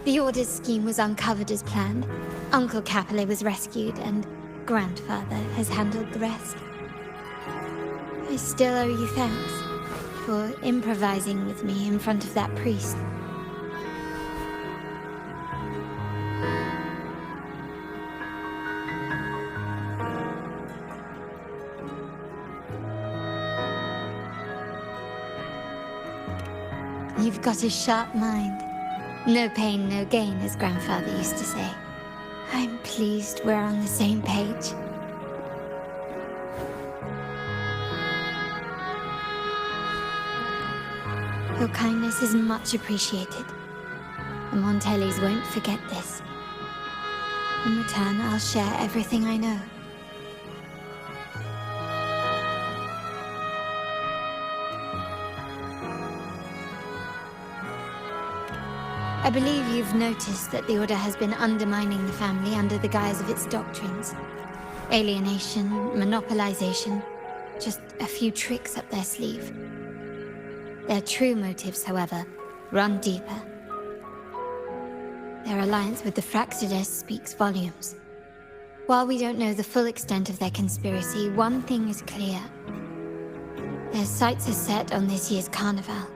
The Order's scheme was uncovered as planned. Uncle Capulet was rescued, and Grandfather has handled the rest. I still owe you thanks for improvising with me in front of that priest. You've got a sharp mind. No pain, no gain, as Grandfather used to say. I'm pleased we're on the same page. Your kindness is much appreciated. The Montellis won't forget this. In return, I'll share everything I know. I believe you've noticed that the Order has been undermining the family under the guise of its doctrines. Alienation, monopolization, just a few tricks up their sleeve. Their true motives, however, run deeper. Their alliance with the Fraxidus speaks volumes. While we don't know the full extent of their conspiracy, one thing is clear. Their sights are set on this year's carnival.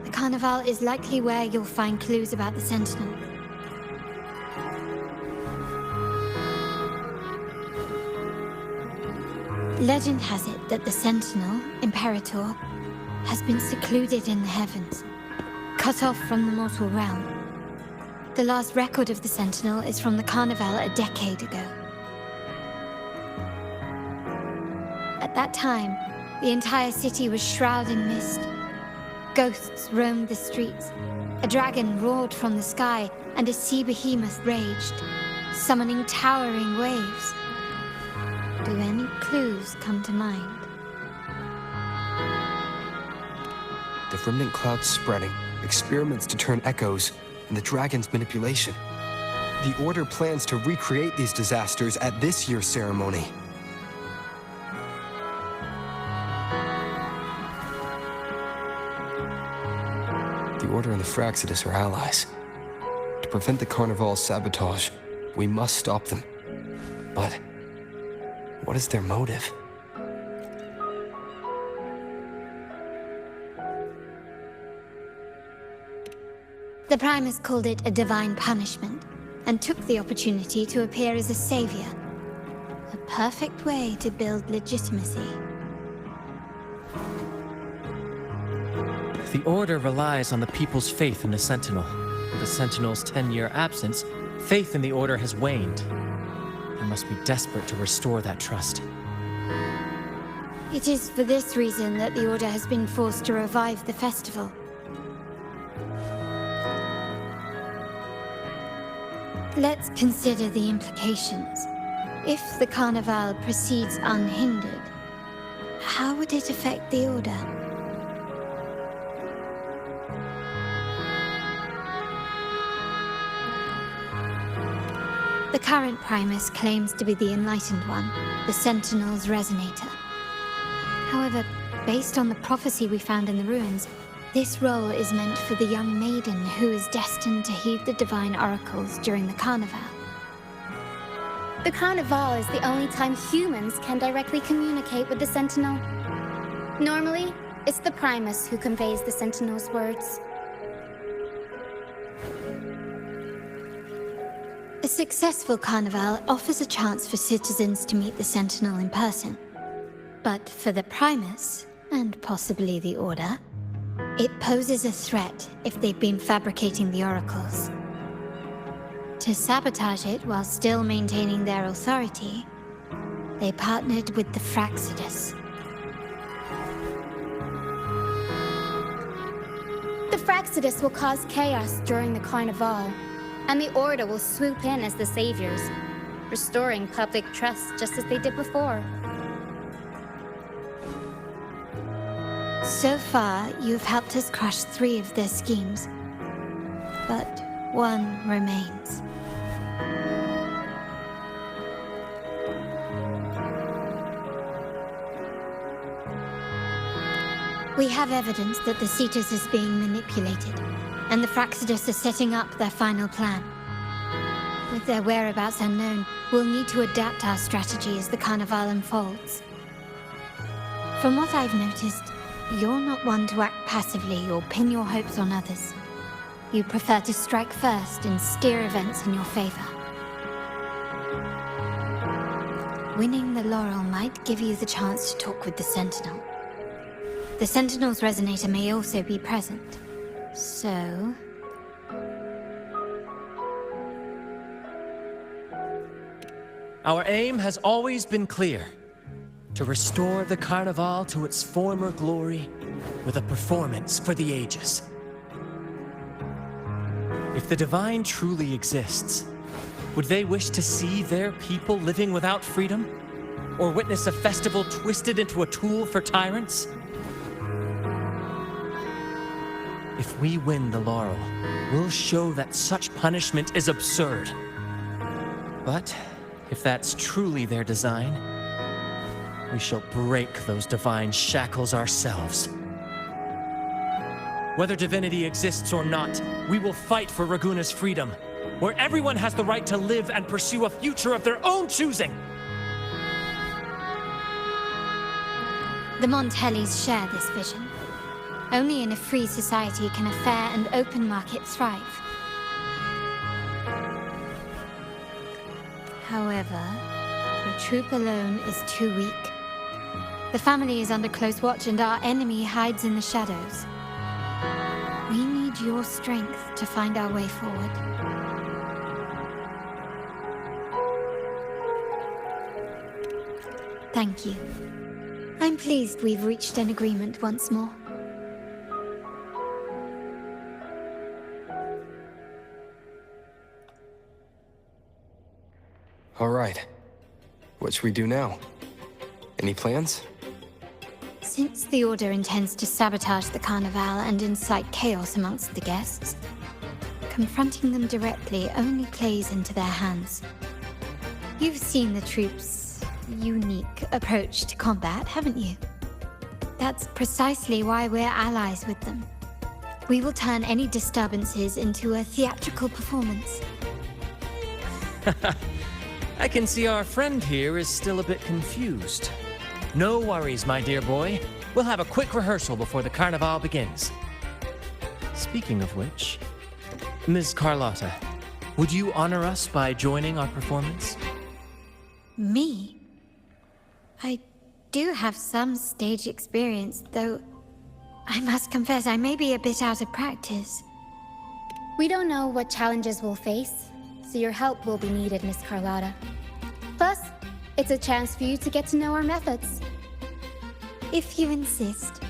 The carnival is likely where you'll find clues about the Sentinel. Legend has it that the Sentinel, Imperator, has been secluded in the heavens, cut off from the mortal realm. The last record of the Sentinel is from the Carnival a decade ago. At that time, the entire city was shrouded in mist. Ghosts roamed the streets, a dragon roared from the sky, and a sea behemoth raged, summoning towering waves. Do any clues come to mind? The remnant cloud's spreading, experiments to turn echoes, and the dragon's manipulation. The Order plans to recreate these disasters at this year's ceremony. The Order and the Fraxidus are allies. To prevent the Carnival's sabotage, we must stop them. But what is their motive? The Primus called it a divine punishment, and took the opportunity to appear as a savior. A perfect way to build legitimacy. The Order relies on the people's faith in the Sentinel. With the Sentinel's 10-year absence, faith in the Order has waned. They must be desperate to restore that trust. It is for this reason that the Order has been forced to revive the festival. Let's consider the implications. If the Carnival proceeds unhindered, how would it affect the Order? The current Primus claims to be the Enlightened One, the Sentinel's Resonator. However, based on the prophecy we found in the ruins, this role is meant for the young maiden who is destined to heed the divine oracles during the Carnival. The Carnival is the only time humans can directly communicate with the Sentinel. Normally, it's the Primus who conveys the Sentinel's words. A successful Carnival offers a chance for citizens to meet the Sentinel in person. But for the Primus, and possibly the Order, it poses a threat if they've been fabricating the oracles. To sabotage it while still maintaining their authority, they partnered with the Fraxidus. The Fraxidus will cause chaos during the Carnival, and the Order will swoop in as the saviors, restoring public trust just as they did before. So far, you've helped us crush 3 of their schemes, but one remains. We have evidence that the Cetus is being manipulated, and the Fraxidus are setting up their final plan. With their whereabouts unknown, we'll need to adapt our strategy as the Carnival unfolds. From what I've noticed, you're not one to act passively or pin your hopes on others. You prefer to strike first and steer events in your favor. Winning the laurel might give you the chance to talk with the Sentinel. The Sentinel's Resonator may also be present, so... Our aim has always been clear. To restore the Carnival to its former glory with a performance for the ages. If the Divine truly exists, would they wish to see their people living without freedom? Or witness a festival twisted into a tool for tyrants? If we win the laurel, we'll show that such punishment is absurd. But if that's truly their design, we shall break those divine shackles ourselves. Whether divinity exists or not, we will fight for Raguna's freedom, where everyone has the right to live and pursue a future of their own choosing. The Montellis share this vision. Only in a free society can a fair and open market thrive. However, the troop alone is too weak. The family is under close watch and our enemy hides in the shadows. We need your strength to find our way forward. Thank you. I'm pleased we've reached an agreement once more. All right. What should we do now? Any plans? Since the Order intends to sabotage the Carnival and incite chaos amongst the guests, confronting them directly only plays into their hands. You've seen the troops' unique approach to combat, haven't you? That's precisely why we're allies with them. We will turn any disturbances into a theatrical performance. I can see our friend here is still a bit confused. No worries, my dear boy. We'll have a quick rehearsal before the Carnival begins. Speaking of which, Ms. Carlotta, would you honor us by joining our performance? Me? I do have some stage experience, though I must confess I may be a bit out of practice. We don't know what challenges we'll face, so your help will be needed, Miss Carlotta. Plus, it's a chance for you to get to know our methods. If you insist.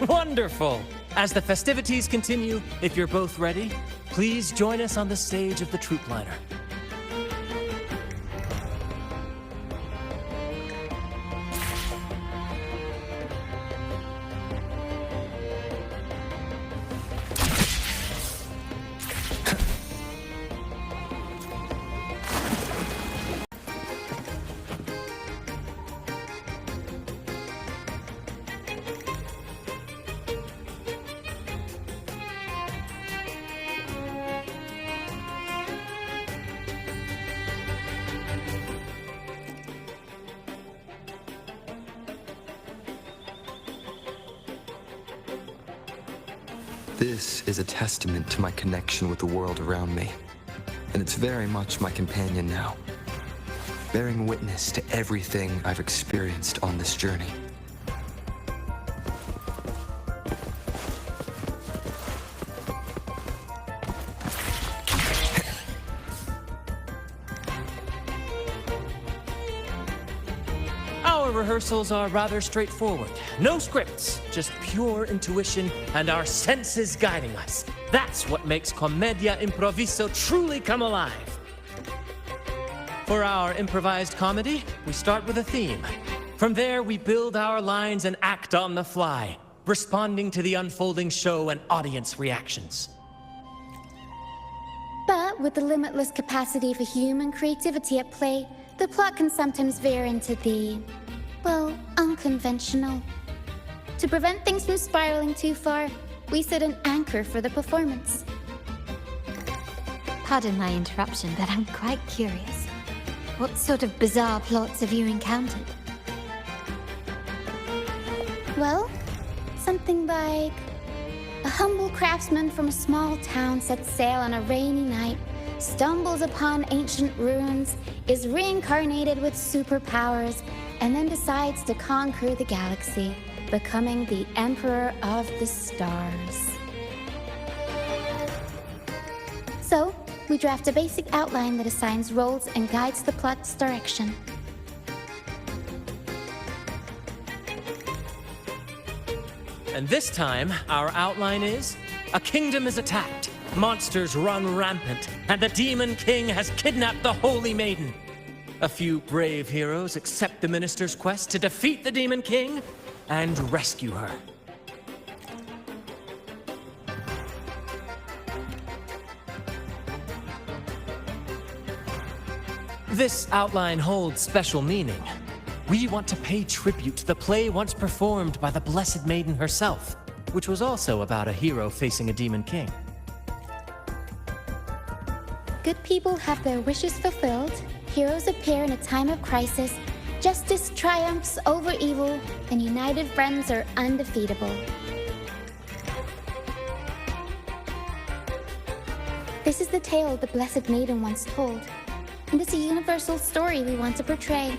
Wonderful! As the festivities continue, if you're both ready, please join us on the stage of the troop liner. This is a testament to my connection with the world around me, and it's very much my companion now, bearing witness to everything I've experienced on this journey. Our rehearsals are rather straightforward. No scripts, just pure intuition and our senses guiding us. That's what makes Commedia Improviso truly come alive. For our improvised comedy, we start with a theme. From there, we build our lines and act on the fly, responding to the unfolding show and audience reactions. But with the limitless capacity for human creativity at play, the plot can sometimes veer into the, well, unconventional. To prevent things from spiraling too far, we set an anchor for the performance. Pardon my interruption, but I'm quite curious. What sort of bizarre plots have you encountered? Well, something like a humble craftsman from a small town sets sail on a rainy night, stumbles upon ancient ruins, is reincarnated with superpowers, and then decides to conquer the galaxy, becoming the Emperor of the Stars. So, we draft a basic outline that assigns roles and guides the plot's direction. And this time, our outline is: a kingdom is attacked, monsters run rampant, and the Demon King has kidnapped the Holy Maiden. A few brave heroes accept the minister's quest to defeat the Demon King and rescue her. This outline holds special meaning. We want to pay tribute to the play once performed by the Blessed Maiden herself, which was also about a hero facing a demon king. Good people have their wishes fulfilled, heroes appear in a time of crisis, justice triumphs over evil, and united friends are undefeatable. This is the tale the Blessed Maiden once told, and it's a universal story we want to portray.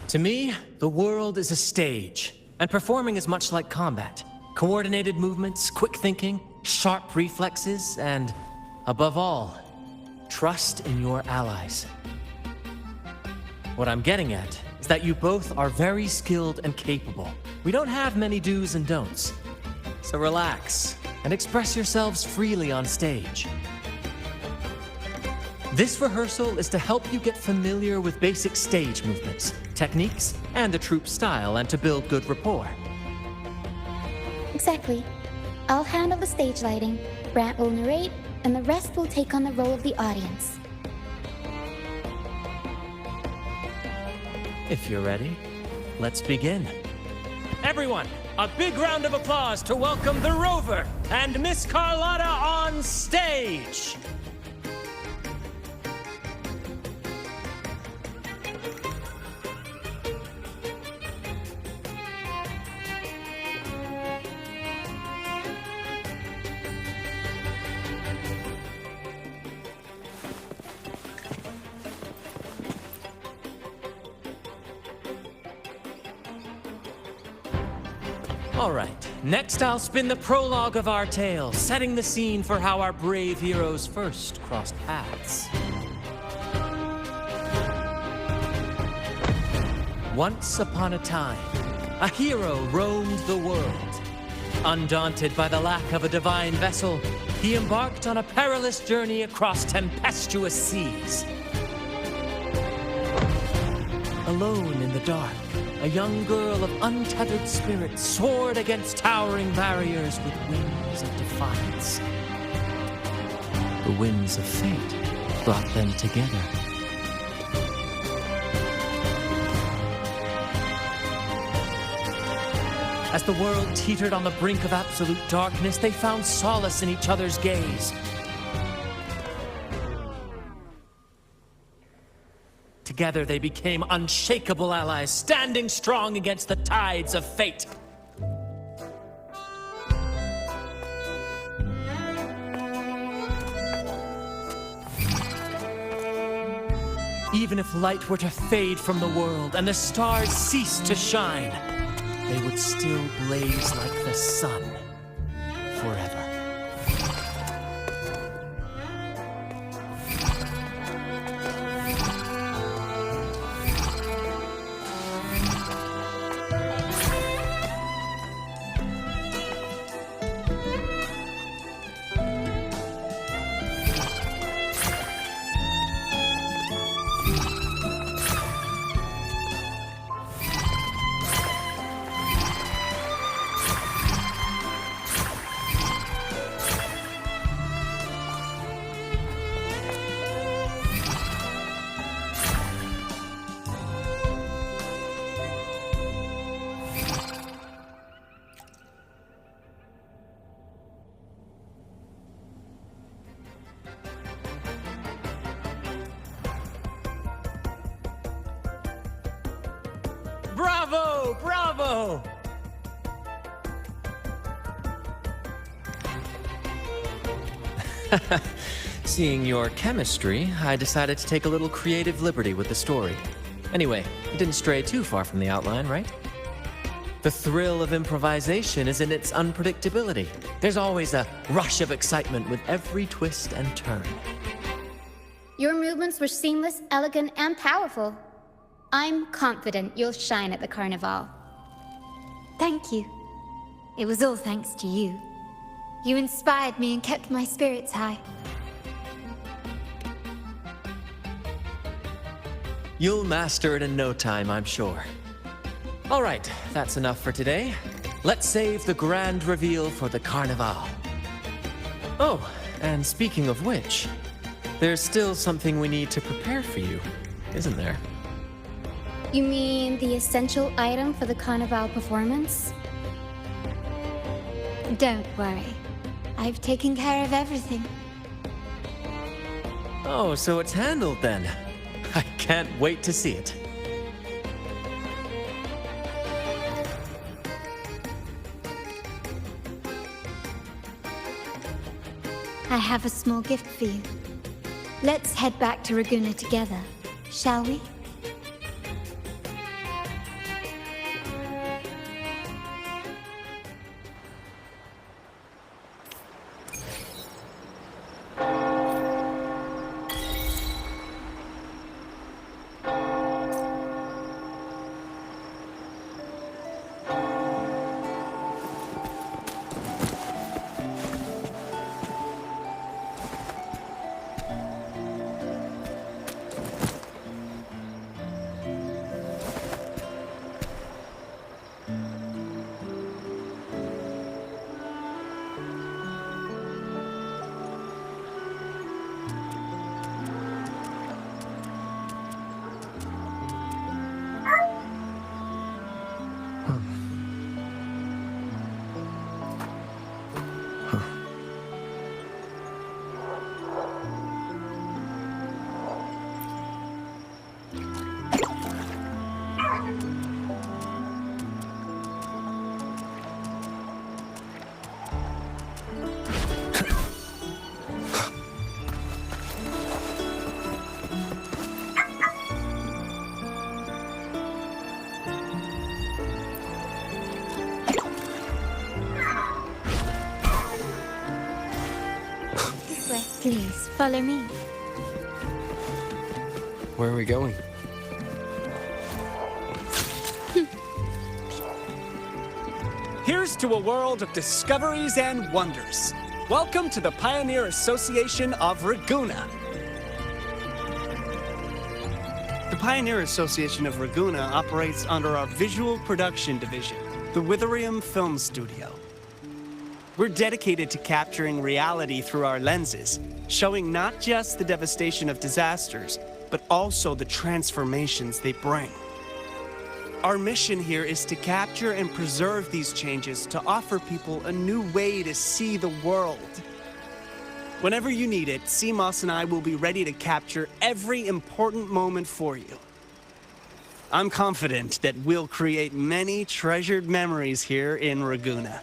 To me, the world is a stage, and performing is much like combat. Coordinated movements, quick thinking, sharp reflexes, and, above all, trust in your allies. What I'm getting at is that you both are very skilled and capable. We don't have many do's and don'ts. So relax and express yourselves freely on stage. This rehearsal is to help you get familiar with basic stage movements, techniques, and the troupe style, and to build good rapport. Exactly. I'll handle the stage lighting, Brant will narrate, and the rest will take on the role of the audience. If you're ready, let's begin. Everyone, a big round of applause to welcome the Rover and Miss Carlotta on stage! All right, next I'll spin the prologue of our tale, setting the scene for how our brave heroes first crossed paths. Once upon a time, a hero roamed the world. Undaunted by the lack of a divine vessel, he embarked on a perilous journey across tempestuous seas. Alone in the dark, a young girl of untethered spirit soared against towering barriers with wings of defiance. The winds of fate brought them together. As the world teetered on the brink of absolute darkness, they found solace in each other's gaze. Together they became unshakable allies, standing strong against the tides of fate. Even if light were to fade from the world and the stars cease to shine, they would still blaze like the sun forever. Bravo! Bravo! Seeing your chemistry, I decided to take a little creative liberty with the story. Anyway, it didn't stray too far from the outline, right? The thrill of improvisation is in its unpredictability. There's always a rush of excitement with every twist and turn. Your movements were seamless, elegant, and powerful. I'm confident you'll shine at the Carnival. Thank you. It was all thanks to you. You inspired me and kept my spirits high. You'll master it in no time, I'm sure. All right, that's enough for today. Let's save the grand reveal for the Carnival. Oh, and speaking of which, there's still something we need to prepare for you, isn't there? You mean the essential item for the Carnival performance? Don't worry. I've taken care of everything. Oh, so it's handled then. I can't wait to see it. I have a small gift for you. Let's head back to Raguna together, shall we? Please, follow me. Where are we going? Here's to a world of discoveries and wonders. Welcome to the Pioneer Association of Raguna. The Pioneer Association of Raguna operates under our visual production division, the Wuthering Film Studio. We're dedicated to capturing reality through our lenses, showing not just the devastation of disasters, but also the transformations they bring. Our mission here is to capture and preserve these changes to offer people a new way to see the world. Whenever you need it, CMOS and I will be ready to capture every important moment for you. I'm confident that we'll create many treasured memories here in Raguna.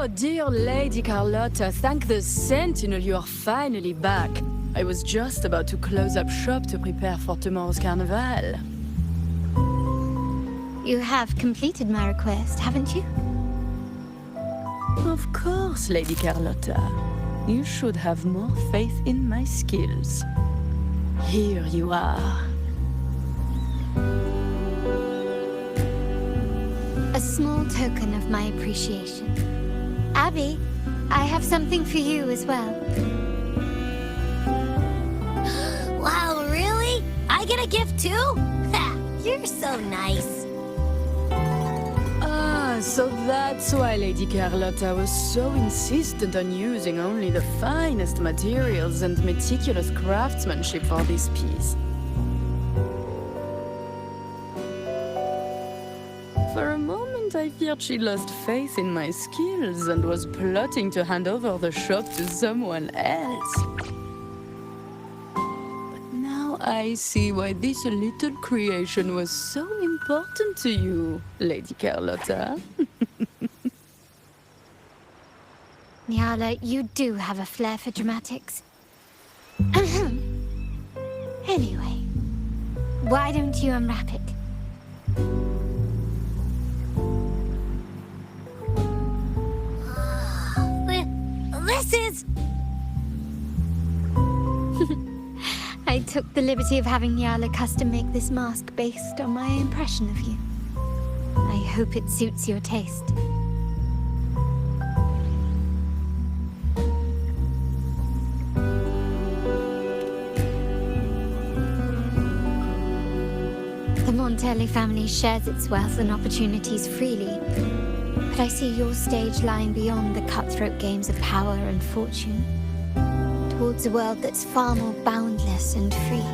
Oh, dear Lady Carlotta, thank the Sentinel you are finally back. I was just about to close up shop to prepare for tomorrow's carnival. You have completed my request, haven't you? Of course, Lady Carlotta. You should have more faith in my skills. Here you are. A small token of my appreciation. Abby, I have something for you as well. Wow, really? I get a gift too? Ha! You're so nice. Ah, so that's why Lady Carlotta was so insistent on using only the finest materials and meticulous craftsmanship for this piece. For a moment, I feared she lost faith in my skills and was plotting to hand over the shop to someone else. But now I see why this little creation was so important to you, Lady Carlotta. Nyala, you do have a flair for dramatics. Anyway, why don't you unwrap it? This is... I took the liberty of having Nyala custom make this mask based on my impression of you. I hope it suits your taste. Monteli family shares its wealth and opportunities freely, but I see your stage lying beyond the cutthroat games of power and fortune, towards a world that's far more boundless and free.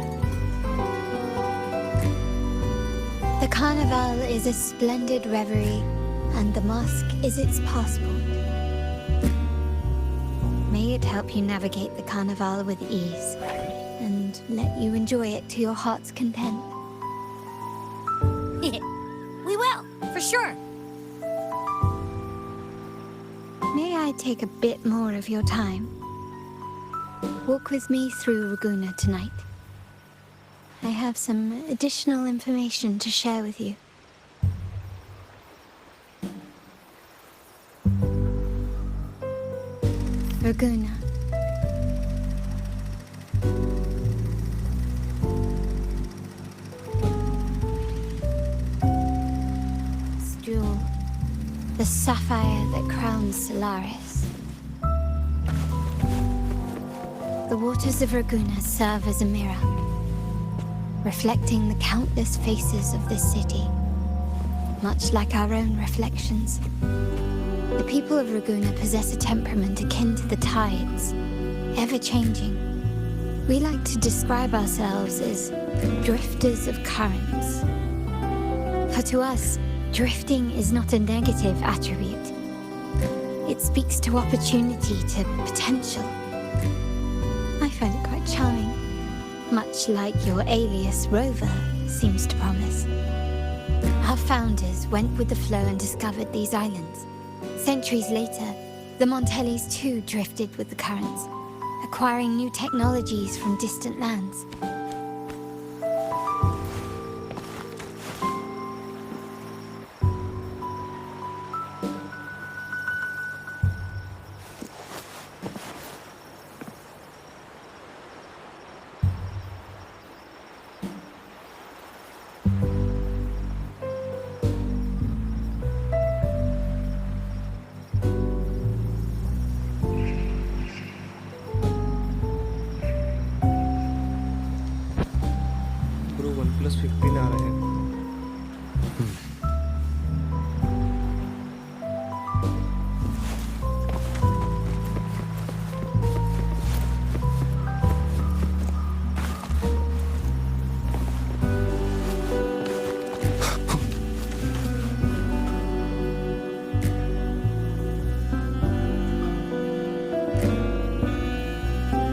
The Carnival is a splendid reverie, and the mask is its passport. May it help you navigate the Carnival with ease, and let you enjoy it to your heart's content. We will, for sure. May I take a bit more of your time? Walk with me through Ragunna tonight. I have some additional information to share with you. Ragunna. Jewel, the sapphire that crowns Solaris. The waters of Ragunna serve as a mirror, reflecting the countless faces of this city, much like our own reflections. The people of Ragunna possess a temperament akin to the tides, ever-changing. We like to describe ourselves as drifters of currents. For to us, drifting is not a negative attribute. It speaks to opportunity, to potential. I find it quite charming, much like your alias Rover seems to promise. Our founders went with the flow and discovered these islands. Centuries later, the Montelis too drifted with the currents, acquiring new technologies from distant lands. Bro, OnePlus 15 आ रहा है.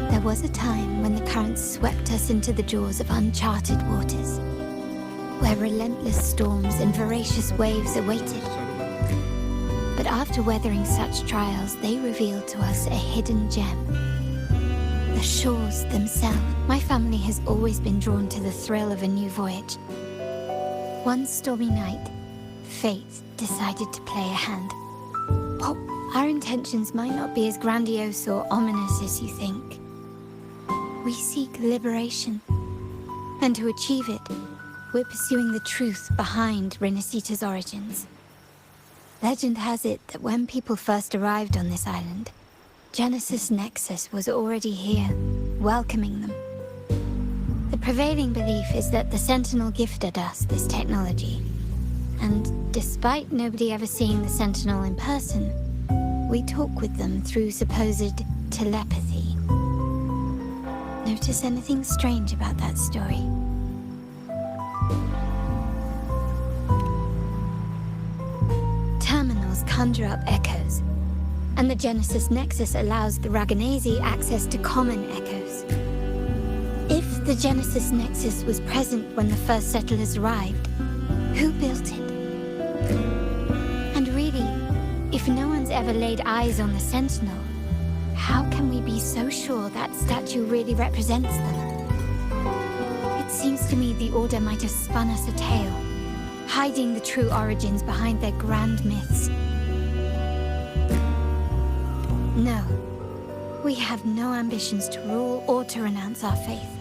There was a time when the currents swept us into the jaws of uncharted waters, where relentless storms and voracious waves awaited. But after weathering such trials, they revealed to us a hidden gem. The shores themselves. My family has always been drawn to the thrill of a new voyage. One stormy night, fate decided to play a hand. Oh, our intentions might not be as grandiose or ominous as you think. We seek liberation, and to achieve it, we're pursuing the truth behind Renacita's origins. Legend has it that when people first arrived on this island, Genesis Nexus was already here, welcoming them. The prevailing belief is that the Sentinel gifted us this technology, and despite nobody ever seeing the Sentinel in person, we talk with them through supposed telepathy. Notice anything strange about that story? Terminals conjure up echoes, and the Genesis Nexus allows the Raganese access to common echoes. If the Genesis Nexus was present when the first settlers arrived, who built it? And really, if no one's ever laid eyes on the Sentinel, how can we be so sure that statue really represents them? It seems to me the Order might have spun us a tale, hiding the true origins behind their grand myths. No, we have no ambitions to rule or to renounce our faith.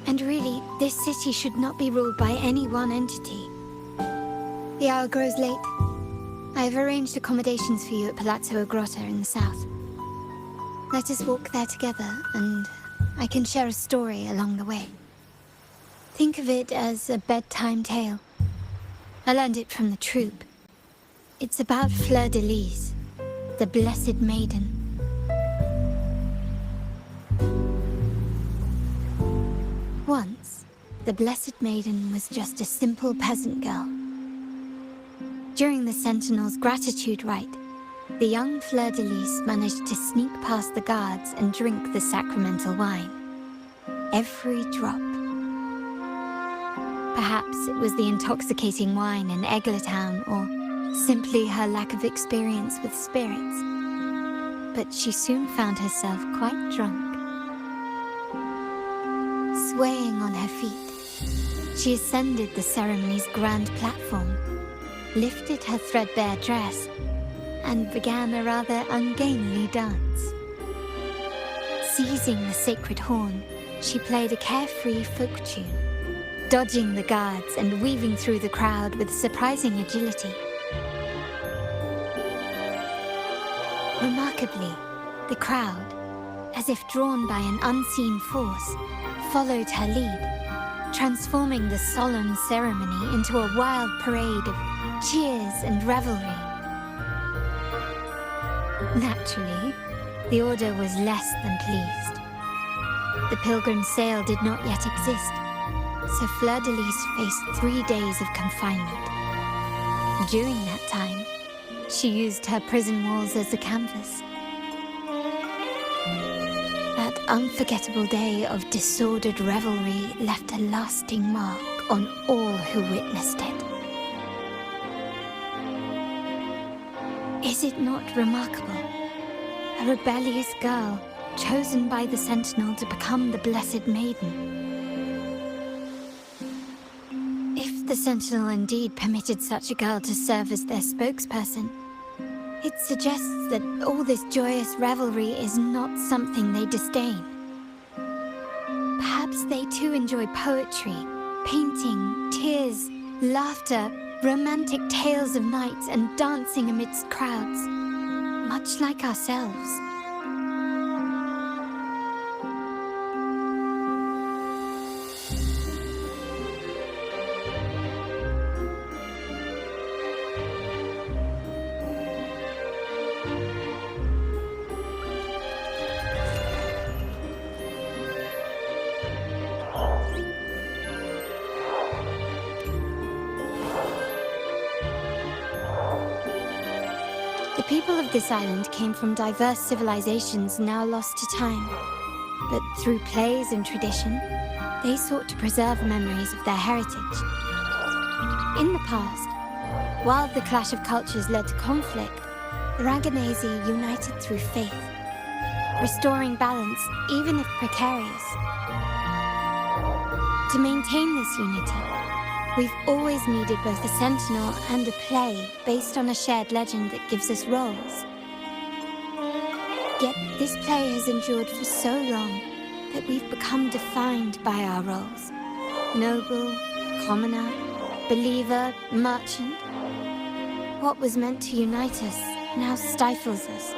And really, this city should not be ruled by any one entity. The hour grows late. I have arranged accommodations for you at Palazzo Grotta in the south. Let us walk there together, and I can share a story along the way. Think of it as a bedtime tale. I learned it from the troop. It's about Fleur-de-Lis, the Blessed Maiden. Once, the Blessed Maiden was just a simple peasant girl. During the Sentinel's gratitude rite, the young Fleur-de-Lis managed to sneak past the guards and drink the sacramental wine. Every drop. Perhaps it was the intoxicating wine in Eglatown, or simply her lack of experience with spirits. But she soon found herself quite drunk. Swaying on her feet, she ascended the ceremony's grand platform, lifted her threadbare dress, and began a rather ungainly dance. Seizing the sacred horn, she played a carefree folk tune, dodging the guards and weaving through the crowd with surprising agility. Remarkably, the crowd, as if drawn by an unseen force, followed her lead, transforming the solemn ceremony into a wild parade of cheers and revelry. Naturally, the Order was less than pleased. The Pilgrim Sale did not yet exist, so Fleur-de-Lis faced 3 days of confinement. During that time, she used her prison walls as a canvas. That unforgettable day of disordered revelry left a lasting mark on all who witnessed it. Is it not remarkable? A rebellious girl chosen by the Sentinel to become the Blessed Maiden. If the Sentinel indeed permitted such a girl to serve as their spokesperson, it suggests that all this joyous revelry is not something they disdain. Perhaps they too enjoy poetry, painting, tears, laughter, romantic tales of knights, and dancing amidst crowds, much like ourselves. The people of this island came from diverse civilizations now lost to time. But through plays and tradition, they sought to preserve memories of their heritage. In the past, while the clash of cultures led to conflict, the Raganese united through faith, restoring balance even if precarious. To maintain this unity, we've always needed both a sentinel and a play based on a shared legend that gives us roles. Yet this play has endured for so long that we've become defined by our roles. Noble, commoner, believer, merchant. What was meant to unite us now stifles us.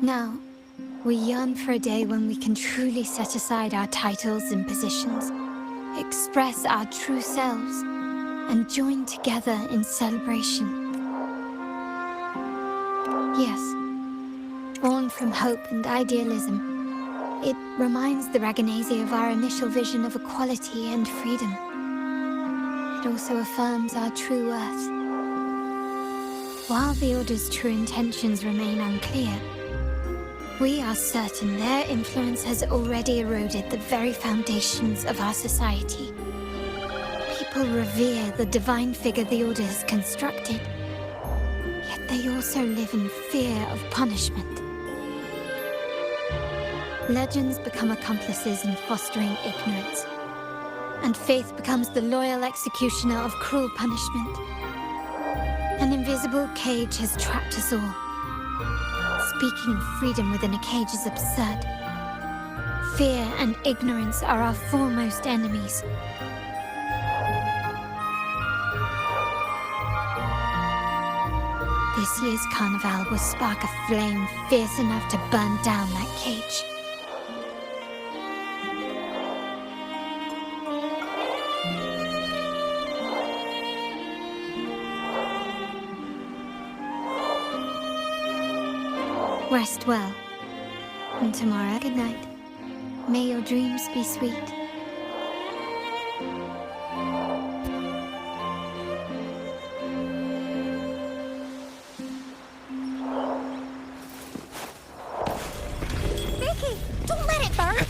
Now, we yearn for a day when we can truly set aside our titles and positions, express our true selves, and join together in celebration. Yes, born from hope and idealism, it reminds the Raganese of our initial vision of equality and freedom. It also affirms our true worth. While the Order's true intentions remain unclear, we are certain their influence has already eroded the very foundations of our society. People revere the divine figure the Order has constructed, yet they also live in fear of punishment. Legends become accomplices in fostering ignorance, and faith becomes the loyal executioner of cruel punishment. An invisible cage has trapped us all. Speaking of freedom within a cage is absurd. Fear and ignorance are our foremost enemies. this year's carnival will spark a flame fierce enough to burn down that cage. Rest well. And tomorrow, good night. May your dreams be sweet. Vicky, don't let it burn!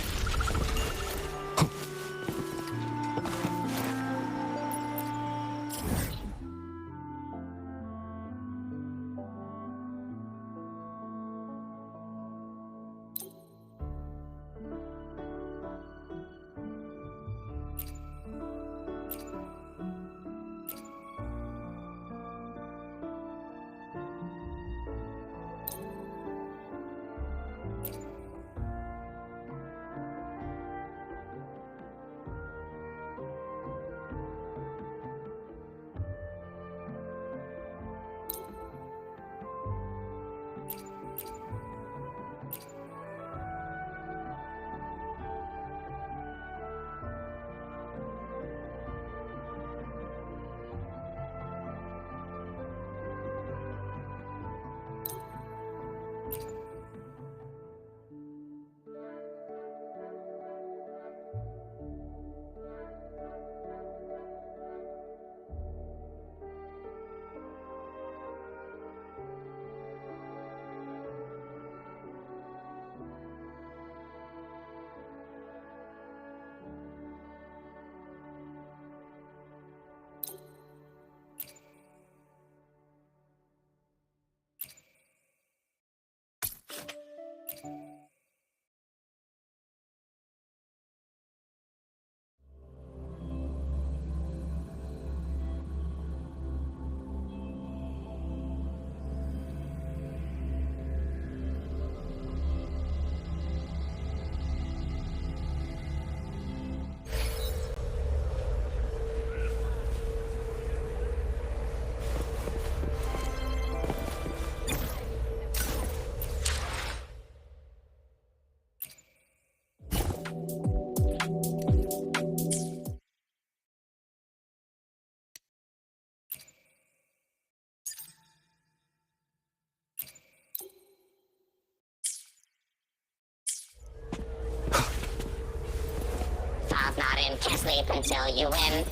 I'm not in to sleep until you win.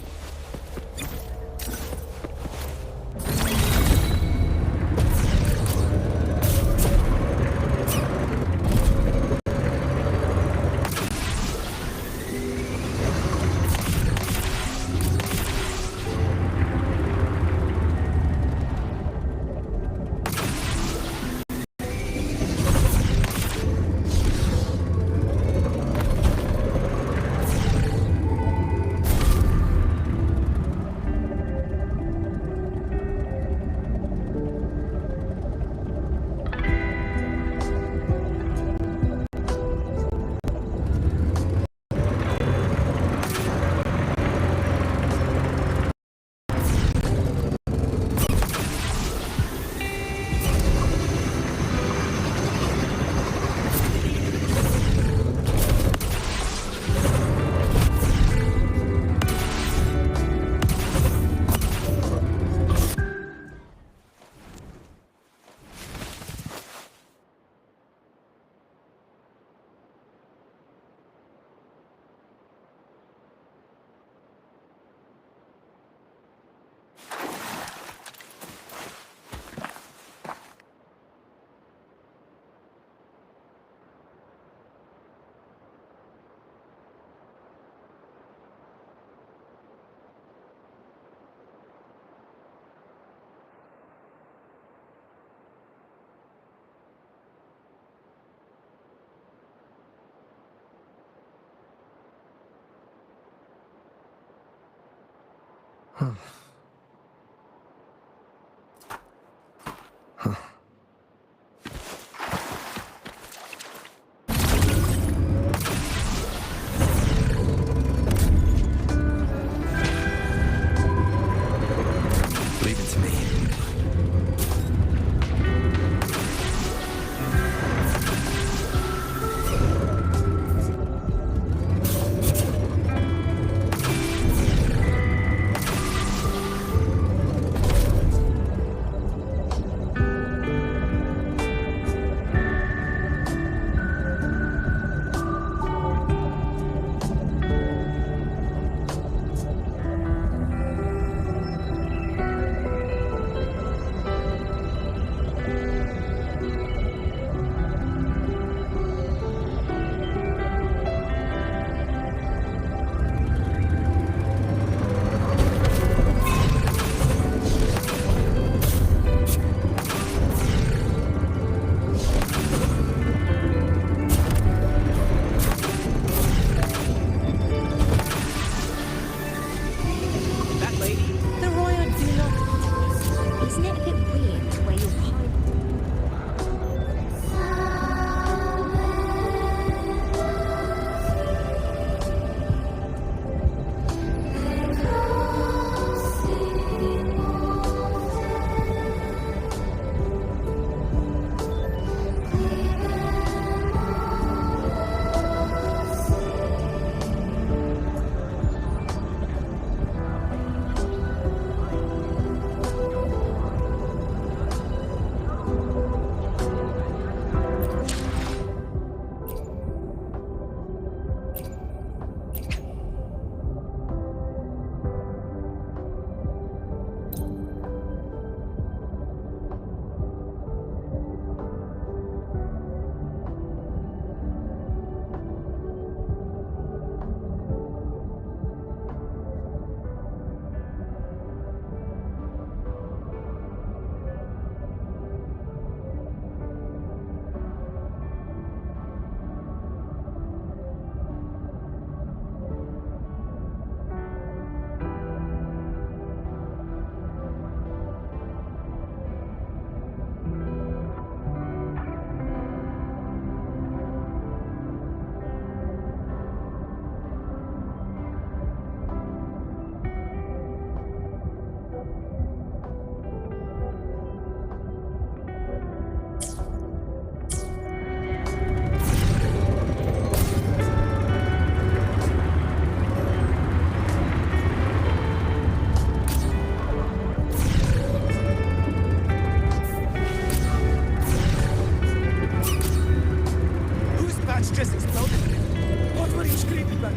What were you screaming about?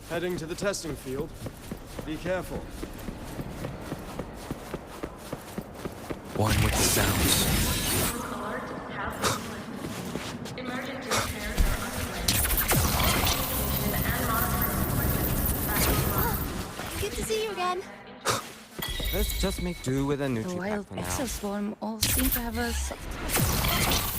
Heading to the testing field. Be careful. One with the sounds. Good to see you again. Let's just make do with a new The chip wild for now. exoswarm all seem to have a soft